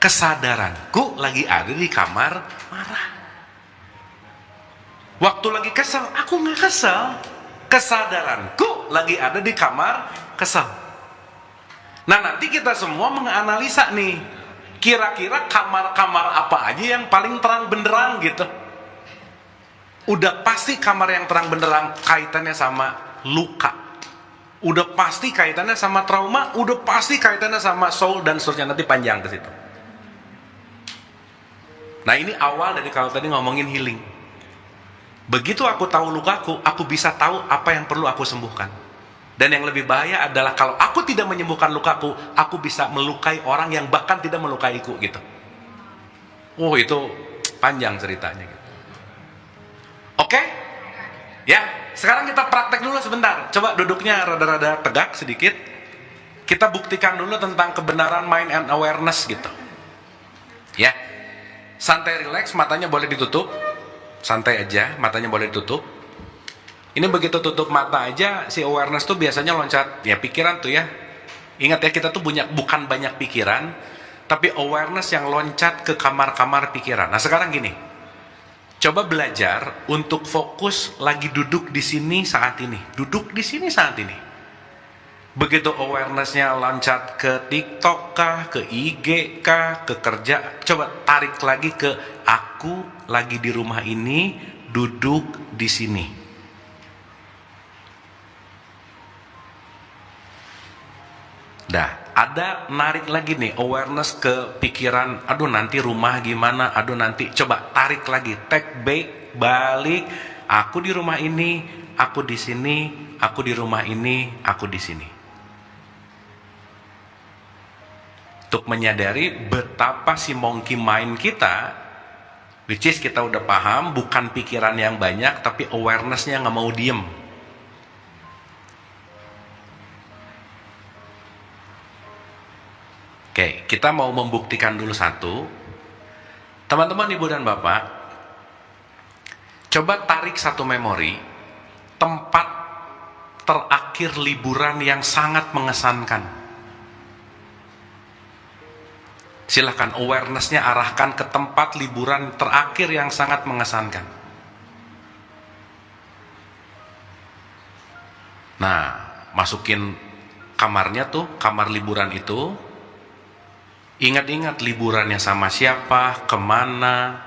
[SPEAKER 1] Kesadaranku lagi ada di kamar marah. Waktu lagi kesel, aku nggak kesel. Kesadaranku lagi ada di kamar kesel. Nah nanti kita semua menganalisa nih, kira-kira kamar-kamar apa aja yang paling terang benderang gitu. Udah pasti kamar yang terang benderang kaitannya sama luka, udah pasti kaitannya sama trauma, udah pasti kaitannya sama soul dan seterusnya, nanti panjang ke situ. Nah ini awal dari kalau tadi ngomongin healing. Begitu aku tahu lukaku, aku bisa tahu apa yang perlu aku sembuhkan. Dan yang lebih bahaya adalah kalau aku tidak menyembuhkan lukaku, aku bisa melukai orang yang bahkan tidak melukaiku gitu. Itu panjang ceritanya gitu. Oke? Ya, sekarang kita praktek dulu sebentar. Coba duduknya rada-rada tegak sedikit. Kita buktikan dulu tentang kebenaran mind and awareness gitu. Ya. Santai, relax, matanya boleh ditutup. Santai aja, matanya boleh ditutup. Ini begitu tutup mata aja, si awareness tuh biasanya loncat. Ya pikiran tuh ya. Ingat ya, kita tuh bukan banyak pikiran, tapi awareness yang loncat ke kamar-kamar pikiran. Nah sekarang gini, coba belajar untuk fokus lagi duduk di sini saat ini, duduk di sini saat ini. Begitu awarenessnya loncat ke TikTok kah, ke IG kah, ke kerja, coba tarik lagi ke aku lagi di rumah ini, duduk di sini. Dah, ada narik lagi nih awareness ke pikiran, aduh nanti rumah gimana, aduh nanti, coba tarik lagi, take back, balik, aku di rumah ini, aku di sini, aku di rumah ini, aku di sini. Untuk menyadari betapa si monkey mind kita, which is kita udah paham, bukan pikiran yang banyak, tapi awarenessnya nggak mau diem. Oke, kita mau membuktikan dulu satu. Teman-teman, ibu dan bapak, coba tarik satu memori, tempat terakhir liburan yang sangat mengesankan. Silahkan awarenessnya arahkan ke tempat liburan terakhir yang sangat mengesankan. Nah, masukin kamarnya tuh, kamar liburan itu. Ingat-ingat liburannya sama siapa, kemana,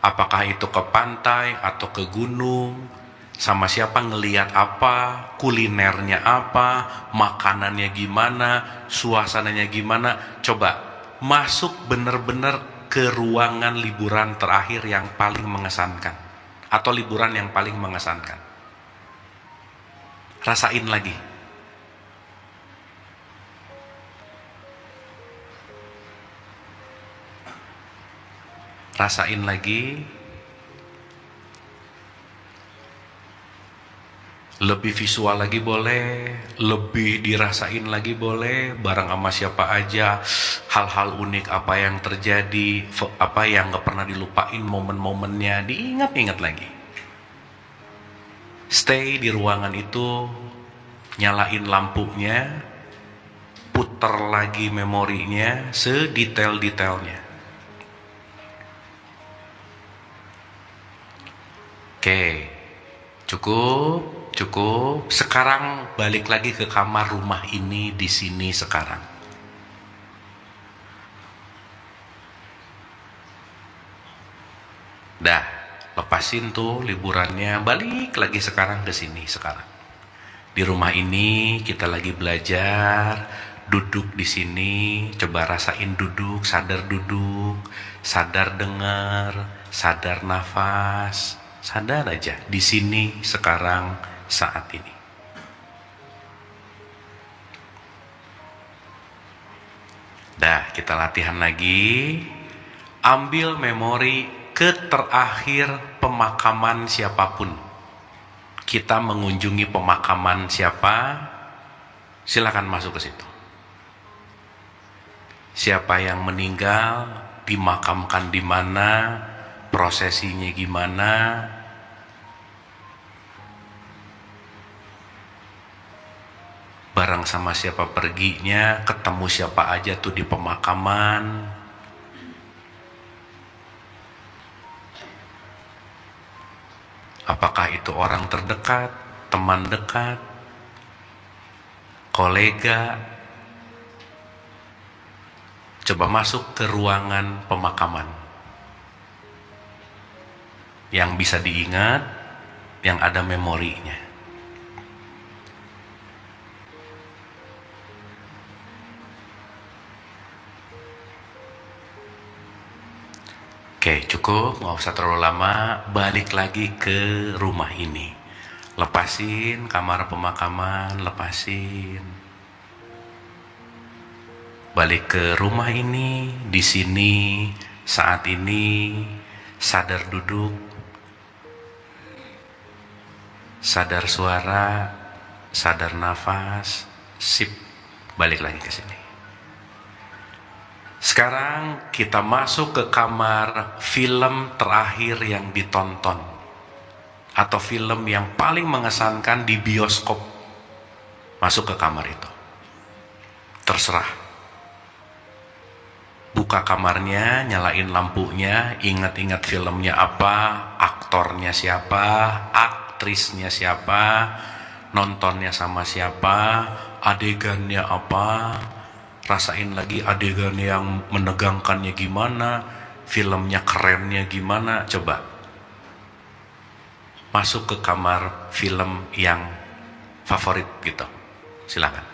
[SPEAKER 1] apakah itu ke pantai atau ke gunung, sama siapa, ngelihat apa, kulinernya apa, makanannya gimana, suasananya gimana. Coba masuk benar-benar ke ruangan liburan terakhir yang paling mengesankan, atau liburan yang paling mengesankan. Rasain lagi. Rasain lagi. Lebih visual lagi boleh, lebih dirasain lagi boleh, bareng sama siapa aja, hal-hal unik apa yang terjadi, apa yang gak pernah dilupain momen-momennya, diingat-ingat lagi. Stay di ruangan itu, nyalain lampunya, puter lagi memorinya sedetail-detailnya. Oke, cukup. Sekarang balik lagi ke kamar rumah ini di sini sekarang. Dah, lepasin tuh liburannya, balik lagi sekarang ke sini sekarang. Di rumah ini kita lagi belajar, duduk di sini, coba rasain duduk, sadar dengar, sadar nafas, sadar aja di sini sekarang saat ini. Dah, kita latihan lagi. Ambil memori ke terakhir pemakaman siapapun. Kita mengunjungi pemakaman siapa? Silakan masuk ke situ. Siapa yang meninggal, dimakamkan di mana, prosesinya gimana? Barang sama siapa perginya, ketemu siapa aja tuh di pemakaman. Apakah itu orang terdekat, teman dekat, kolega? Coba masuk ke ruangan pemakaman yang bisa diingat, yang ada memorinya. Oke, cukup, nggak usah terlalu lama. Balik lagi ke rumah ini. Lepasin kamar pemakaman, lepasin. Balik ke rumah ini, di sini, saat ini, sadar duduk, sadar suara, sadar nafas, sip, balik lagi ke sini. Sekarang kita masuk ke kamar film terakhir yang ditonton, atau film yang paling mengesankan di bioskop. Masuk ke kamar itu. Terserah. buka kamarnya, nyalain lampunya, ingat-ingat filmnya apa, aktornya siapa, aktrisnya siapa, nontonnya sama siapa, adegannya apa, rasain lagi adegan yang menegangkannya gimana, filmnya kerennya gimana. Coba masuk ke kamar film yang favorit gitu, silakan.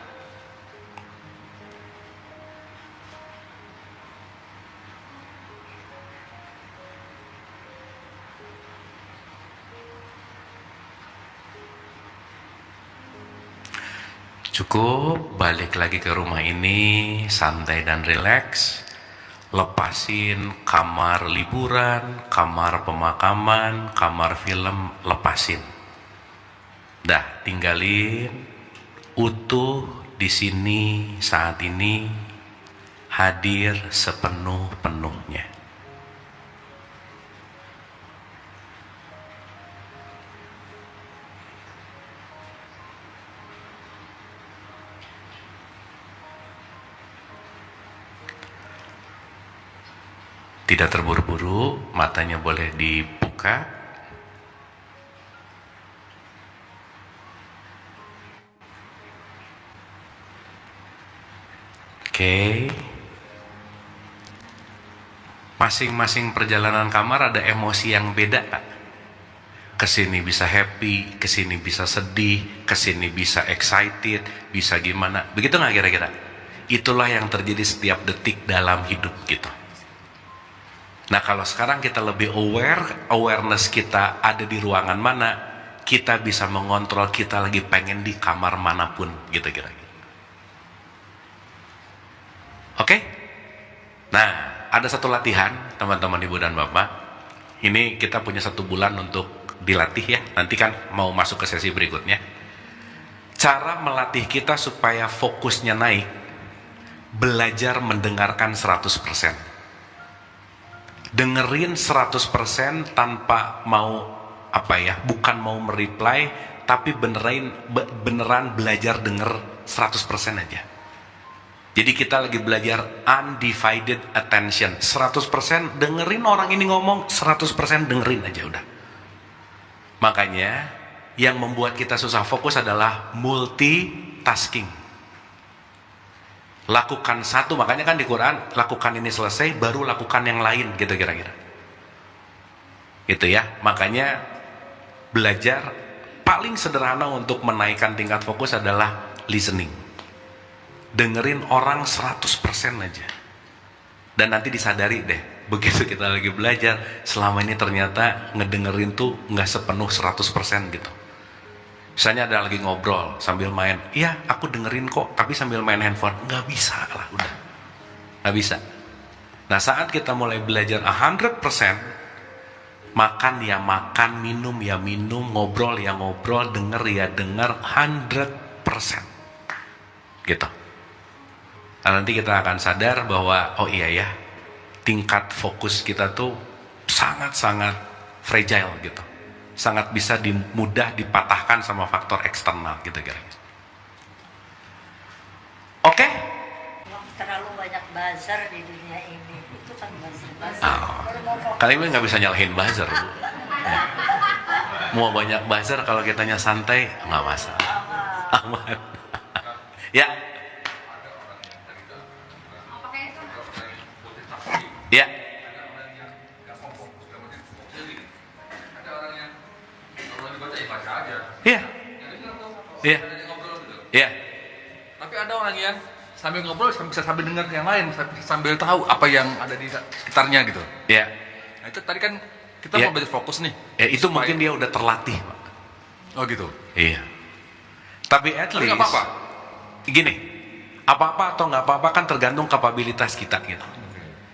[SPEAKER 1] Cukup, balik lagi ke rumah ini, santai dan rileks. Lepasin kamar liburan, kamar pemakaman, kamar film, lepasin. Dah, tinggalin utuh di sini saat ini, hadir sepenuh-penuhnya. Tidak terburu-buru, matanya boleh dibuka. Oke. Masing-masing perjalanan kamar ada emosi yang beda, Pak. Kesini bisa happy, kesini bisa sedih, kesini bisa excited, bisa gimana. Begitu nggak kira-kira? Itulah yang terjadi setiap detik dalam hidup kita. Nah, kalau sekarang kita lebih awareness kita ada di ruangan mana, kita bisa mengontrol kita lagi pengen di kamar manapun, gitu kira-kira. Oke? Nah, ada satu latihan, teman-teman ibu dan bapak. Ini kita punya 1 bulan untuk dilatih ya. Nanti kan mau masuk ke sesi berikutnya. Cara melatih kita supaya fokusnya naik, belajar mendengarkan 100%. Dengerin 100% tanpa mau bukan mau mereply, tapi beneran belajar denger 100% aja. Jadi kita lagi belajar undivided attention, 100% dengerin orang ini ngomong, 100% dengerin aja udah. Makanya yang membuat kita susah fokus adalah multitasking. Lakukan satu, makanya kan di Quran lakukan ini selesai baru lakukan yang lain, gitu kira-kira. Gitu ya. Makanya belajar paling sederhana untuk menaikkan tingkat fokus adalah listening. Dengerin orang 100% aja. Dan nanti disadari deh, begitu kita lagi belajar, selama ini ternyata ngedengerin tuh nggak sepenuh 100% gitu. Misalnya ada lagi ngobrol sambil main, iya aku dengerin kok, tapi sambil main handphone, nggak bisa lah, udah nggak bisa. Nah, saat kita mulai belajar 100%, makan ya makan, minum ya minum, ngobrol ya ngobrol, denger ya denger, 100% gitu. Nah, nanti kita akan sadar bahwa oh iya ya, tingkat fokus kita tuh sangat-sangat fragile gitu. Sangat bisa mudah dipatahkan sama faktor eksternal gitu kira-kira. Oke?
[SPEAKER 2] Terlalu banyak buzzer di dunia ini. Itu kan buzzer.
[SPEAKER 1] Kali ini nggak bisa nyalahin buzzer, Bu. Mau banyak buzzer kalau kitanya santai nggak masalah. Aman. Ya. Ya. Iya. Iya. Iya.
[SPEAKER 5] Tapi ada orang yang sambil ngobrol bisa sambil dengar yang lain, sambil tahu apa yang ada di sekitarnya gitu.
[SPEAKER 1] Iya.
[SPEAKER 5] Nah, itu tadi kan kita mau belajar fokus nih.
[SPEAKER 1] Ya, itu supaya... mungkin dia udah terlatih, Pak.
[SPEAKER 5] Oh gitu.
[SPEAKER 1] Iya. Tapi at least
[SPEAKER 5] nggak apa-apa.
[SPEAKER 1] Gini, apa-apa atau nggak apa-apa kan tergantung kapabilitas kita gitu.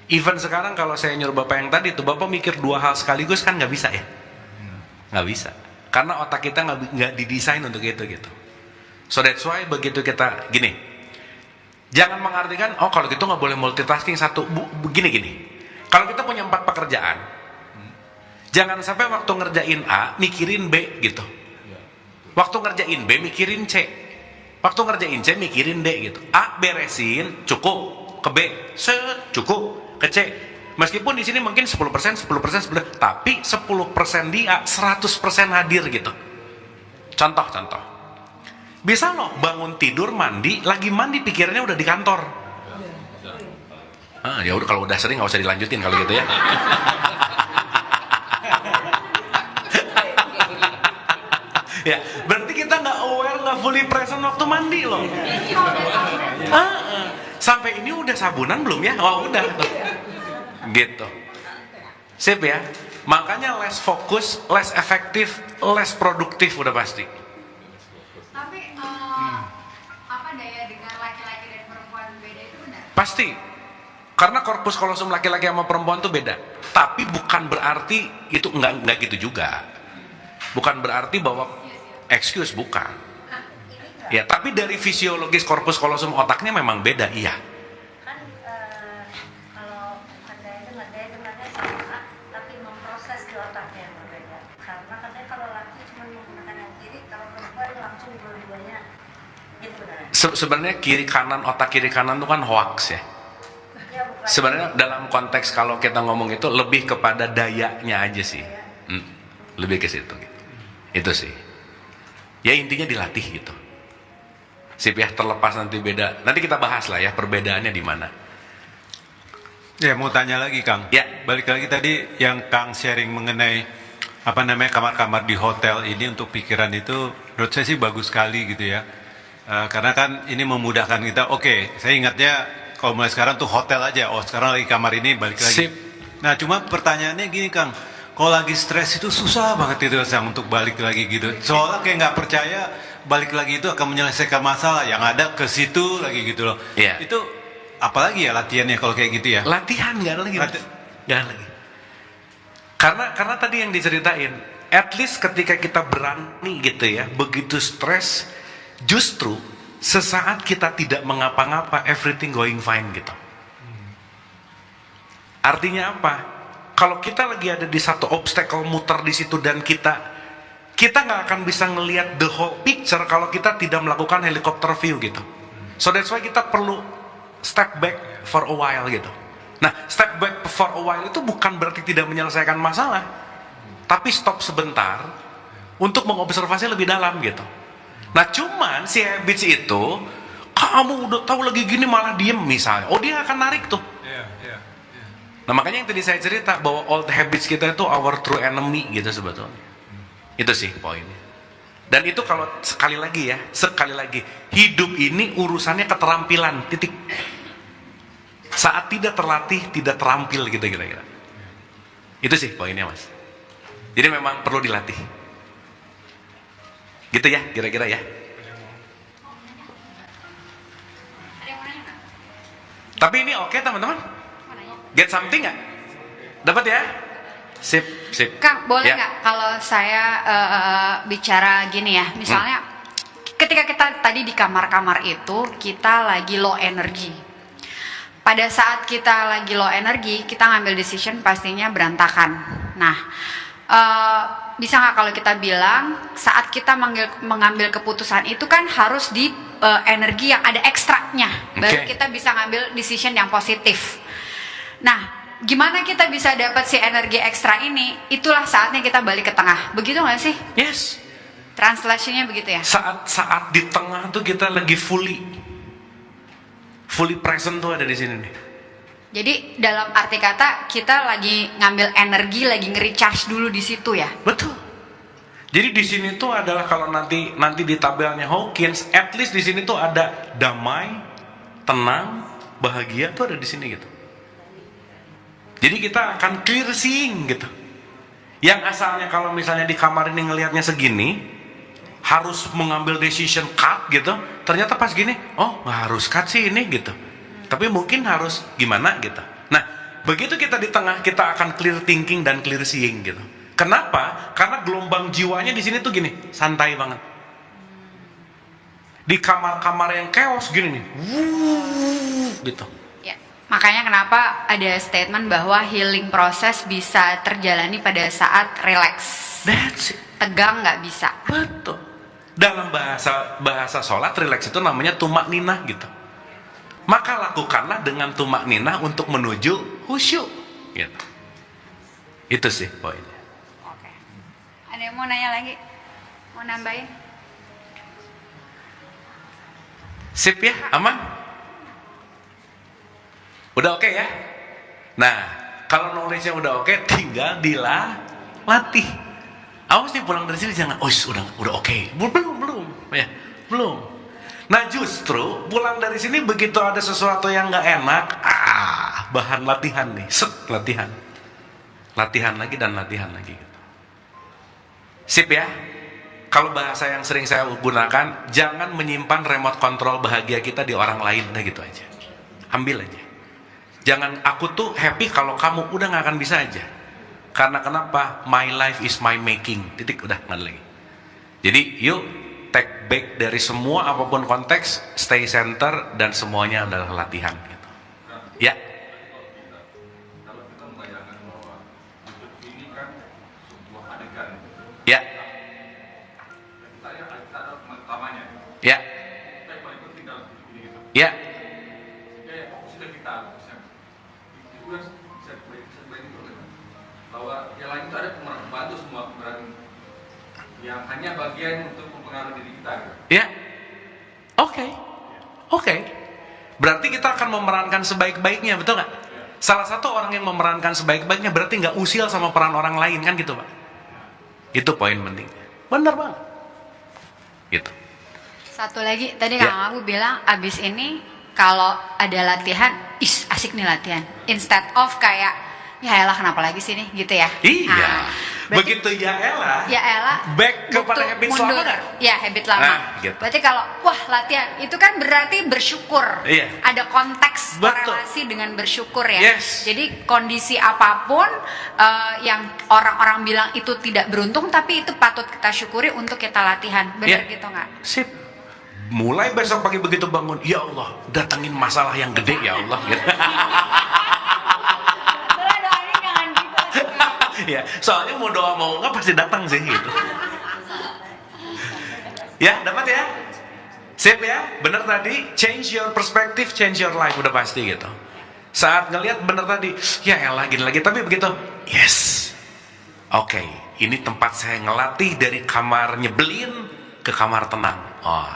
[SPEAKER 1] Even sekarang kalau saya nyuruh Bapak yang tadi tuh, Bapak mikir 2 hal sekaligus kan nggak bisa ya? Nggak bisa. Karena otak kita nggak didesain untuk itu gitu. So that's why begitu kita gini, jangan mengartikan oh kalau gitu nggak boleh multitasking satu. Begini. Kalau kita punya 4 pekerjaan, jangan sampai waktu ngerjain A mikirin B gitu. Waktu ngerjain B mikirin C. Waktu ngerjain C mikirin D gitu. A beresin cukup, ke B cukup. ke C. Meskipun di sini mungkin 10%, 10%, 10%, tapi 10% dia 100% hadir gitu. Contoh. Bisa loh bangun tidur, mandi, lagi mandi pikirannya udah di kantor. Ya udah, kalau udah sering nggak usah dilanjutin kalau gitu ya. Ya, berarti kita nggak aware, nggak fully present waktu mandi loh. Sampai ini udah sabunan belum ya? Oh udah tuh. Gitu. Sip ya. Makanya less fokus, less efektif, less produktif udah pasti.
[SPEAKER 3] Tapi apa daya dengan laki-laki dan perempuan beda itu benar?
[SPEAKER 1] Pasti. Karena korpus kolosum laki-laki sama perempuan tuh beda. Tapi bukan berarti itu enggak gitu juga. Bukan berarti bahwa excuse, bukan. Ya, tapi dari fisiologis korpus kolosum otaknya memang beda, iya.
[SPEAKER 2] Kan kalau bukan daya dengarnya sama, tapi memproses di otaknya yang berbeda. Karena katanya kalau laki cuma menggunakan yang kiri, kalau perempuan langsung dua-duanya. Gitu benar.
[SPEAKER 1] Sebenarnya kiri kanan, otak kiri kanan itu kan hoax ya.
[SPEAKER 2] Ya, bukan.
[SPEAKER 1] Sebenarnya dalam konteks kalau kita ngomong itu lebih kepada dayanya aja sih. Lebih ke situ gitu. Itu sih. Ya intinya dilatih gitu. Sip ya, terlepas nanti beda. Nanti kita bahas lah ya perbedaannya di mana.
[SPEAKER 4] Ya, mau tanya lagi Kang.
[SPEAKER 1] Ya.
[SPEAKER 4] Balik lagi tadi yang Kang sharing mengenai kamar-kamar di hotel ini untuk pikiran itu, menurut saya sih bagus sekali gitu ya. Karena kan ini memudahkan kita. Oke, saya ingatnya kalau mulai sekarang tuh hotel aja. Oh, sekarang lagi kamar ini, balik lagi.
[SPEAKER 1] Sip.
[SPEAKER 4] Nah, cuma pertanyaannya gini Kang. Kalau lagi stres itu susah banget itu Sang untuk balik lagi gitu. Soalnya kayak nggak percaya balik lagi itu akan menyelesaikan masalah. Yang ada ke situ lagi gitu loh.
[SPEAKER 1] Iya.
[SPEAKER 4] Itu apalagi ya latihannya kalau kayak gitu ya?
[SPEAKER 1] Latihan nggak ada lagi. Nggak ada lagi. Karena tadi yang diceritain, at least ketika kita berani gitu ya, begitu stres, justru sesaat kita tidak mengapa-ngapa, everything going fine gitu. Artinya apa? Kalau kita lagi ada di satu obstacle muter di situ dan kita nggak akan bisa ngelihat the whole picture kalau kita tidak melakukan helicopter view gitu. So that's why kita perlu step back for a while gitu. Nah, step back for a while itu bukan berarti tidak menyelesaikan masalah, tapi stop sebentar untuk mengobservasi lebih dalam gitu. Nah, cuman si habits itu, kamu udah tahu lagi gini malah diem misalnya, oh dia akan narik tuh. Nah, makanya yang tadi saya cerita bahwa old habits kita itu our true enemy gitu sebetulnya. Itu sih poinnya. Dan itu kalau sekali lagi, hidup ini urusannya keterampilan, titik. Saat tidak terlatih, tidak terampil gitu kira-kira. Itu sih poinnya Mas. Jadi memang perlu dilatih. Gitu ya, kira-kira ya.
[SPEAKER 3] Ada yang mau nanya nggak?
[SPEAKER 1] Tapi ini oke teman-teman?
[SPEAKER 3] Mau nanya?
[SPEAKER 1] Get something nggak? Dapat ya? Sip.
[SPEAKER 3] Kang, boleh
[SPEAKER 1] Ya.
[SPEAKER 3] nggak kalau saya bicara gini ya, misalnya ketika kita tadi di kamar-kamar itu kita lagi low energy. Pada saat kita lagi low energy, kita ngambil decision pastinya berantakan. Nah, bisa nggak kalau kita bilang saat kita mengambil keputusan itu kan harus di energi yang ada ekstraknya, baru kita bisa ngambil decision yang positif. Nah, gimana kita bisa dapat si energi ekstra ini? Itulah saatnya kita balik ke tengah. Begitu nggak sih?
[SPEAKER 1] Yes.
[SPEAKER 3] Translationnya begitu ya?
[SPEAKER 1] Saat di tengah tuh kita lagi fully present tuh ada di sini nih.
[SPEAKER 3] Jadi dalam arti kata kita lagi ngambil energi, lagi nge-recharge dulu di situ ya?
[SPEAKER 1] Betul. Jadi di sini tuh adalah kalau nanti di tabelnya Hawkins, at least di sini tuh ada damai, tenang, bahagia tuh ada di sini gitu. Jadi kita akan clear seeing gitu. Yang asalnya kalau misalnya di kamar ini ngelihatnya segini, harus mengambil decision cut gitu, ternyata pas gini, oh nggak harus cut sih ini gitu. Tapi mungkin harus gimana gitu. Nah, begitu kita di tengah, kita akan clear thinking dan clear seeing gitu. Kenapa? Karena gelombang jiwanya di sini tuh gini, santai banget. Di kamar-kamar yang chaos gini nih, wuh, gitu.
[SPEAKER 3] Ya, makanya kenapa ada statement bahwa healing proses bisa terjalani pada saat relax.
[SPEAKER 1] That's it.
[SPEAKER 3] Tegang nggak bisa.
[SPEAKER 1] Betul. Dalam bahasa sholat, relax itu namanya tumak ninah gitu. Maka lakukanlah dengan tumak ninah untuk menuju khusyuk. Gitu. Itu sih poinnya.
[SPEAKER 6] Oke. Ada yang mau nanya lagi? Mau nambahin?
[SPEAKER 1] Sip ya, aman? Udah oke ya? Nah, kalau knowledge-nya udah oke, tinggal dilatih. Awas nih pulang dari sini jangan, oh udah oke. Belum, ya, belum. Nah justru pulang dari sini begitu ada sesuatu yang nggak enak, bahan latihan nih, latihan lagi dan latihan lagi. Gitu. Sip ya? Kalau bahasa yang sering saya gunakan, jangan menyimpan remote control bahagia kita di orang lain, nah gitu aja. Ambil aja. Jangan aku tuh happy kalau kamu udah nggak akan bisa aja. Karena kenapa? My life is my making. Titik, udah nggak ada lagi. Jadi yuk take back dari semua apapun konteks, stay center dan semuanya adalah latihan. Gitu. Ya.
[SPEAKER 5] Kalau kita membayangkan bahwa hidup ini kan sebuah adegan.
[SPEAKER 1] Ya.
[SPEAKER 5] Kita ada utamanya.
[SPEAKER 1] Ya.
[SPEAKER 5] Kita yang paling penting dalam hidup ini gitu.
[SPEAKER 1] Ya.
[SPEAKER 5] Sehingga ya fokusnya kita, fokusnya itu kan bisa dibayangkan bahwa yang lain itu ada pemeran pembantu semua pemeran yang hanya bagian untuk mempengaruhi diri kita gitu.
[SPEAKER 1] Ya. Oke. Berarti kita akan memerankan sebaik-baiknya, betul nggak? Salah satu orang yang memerankan sebaik-baiknya berarti nggak usil sama peran orang lain, kan gitu Pak? Itu poin penting. Benar banget. Gitu.
[SPEAKER 6] Satu lagi, tadi
[SPEAKER 1] Ya.
[SPEAKER 6] Kang Abu bilang abis ini kalau ada latihan, asik nih latihan. Instead of kayak, ya elah kenapa lagi sih nih, gitu ya.
[SPEAKER 1] Iya.
[SPEAKER 6] Nah, berarti-
[SPEAKER 1] Begitu ya elah.
[SPEAKER 6] Ya elah.
[SPEAKER 1] Back kepada
[SPEAKER 6] butuh
[SPEAKER 1] habit
[SPEAKER 6] mundur.
[SPEAKER 1] lama nggak?
[SPEAKER 6] Ya habit lama.
[SPEAKER 1] Nah, gitu.
[SPEAKER 6] Berarti kalau wah latihan itu kan berarti bersyukur.
[SPEAKER 1] Iya.
[SPEAKER 6] Ada konteks
[SPEAKER 1] Betul.
[SPEAKER 6] korelasi dengan bersyukur ya.
[SPEAKER 1] Yes.
[SPEAKER 6] Jadi kondisi apapun yang orang-orang bilang itu tidak beruntung, tapi itu patut kita syukuri untuk kita latihan. Benar
[SPEAKER 1] Iya.
[SPEAKER 6] gitu nggak?
[SPEAKER 1] Sip. Mulai besok pagi begitu bangun, ya Allah, datengin masalah yang gede ya Allah. Gitu.
[SPEAKER 6] Betul, doanya jangan gitu.
[SPEAKER 1] Ya, soalnya mau doa mau nggak pasti datang sih gitu. Ya, dapat ya? Sip ya? Bener tadi, change your perspective, change your life, udah pasti gitu. Saat ngelihat bener tadi, ya elah gini lagi, tapi begitu, yes. Oke, ini tempat saya ngelatih dari kamar nyebelin ke kamar tenang. Oh,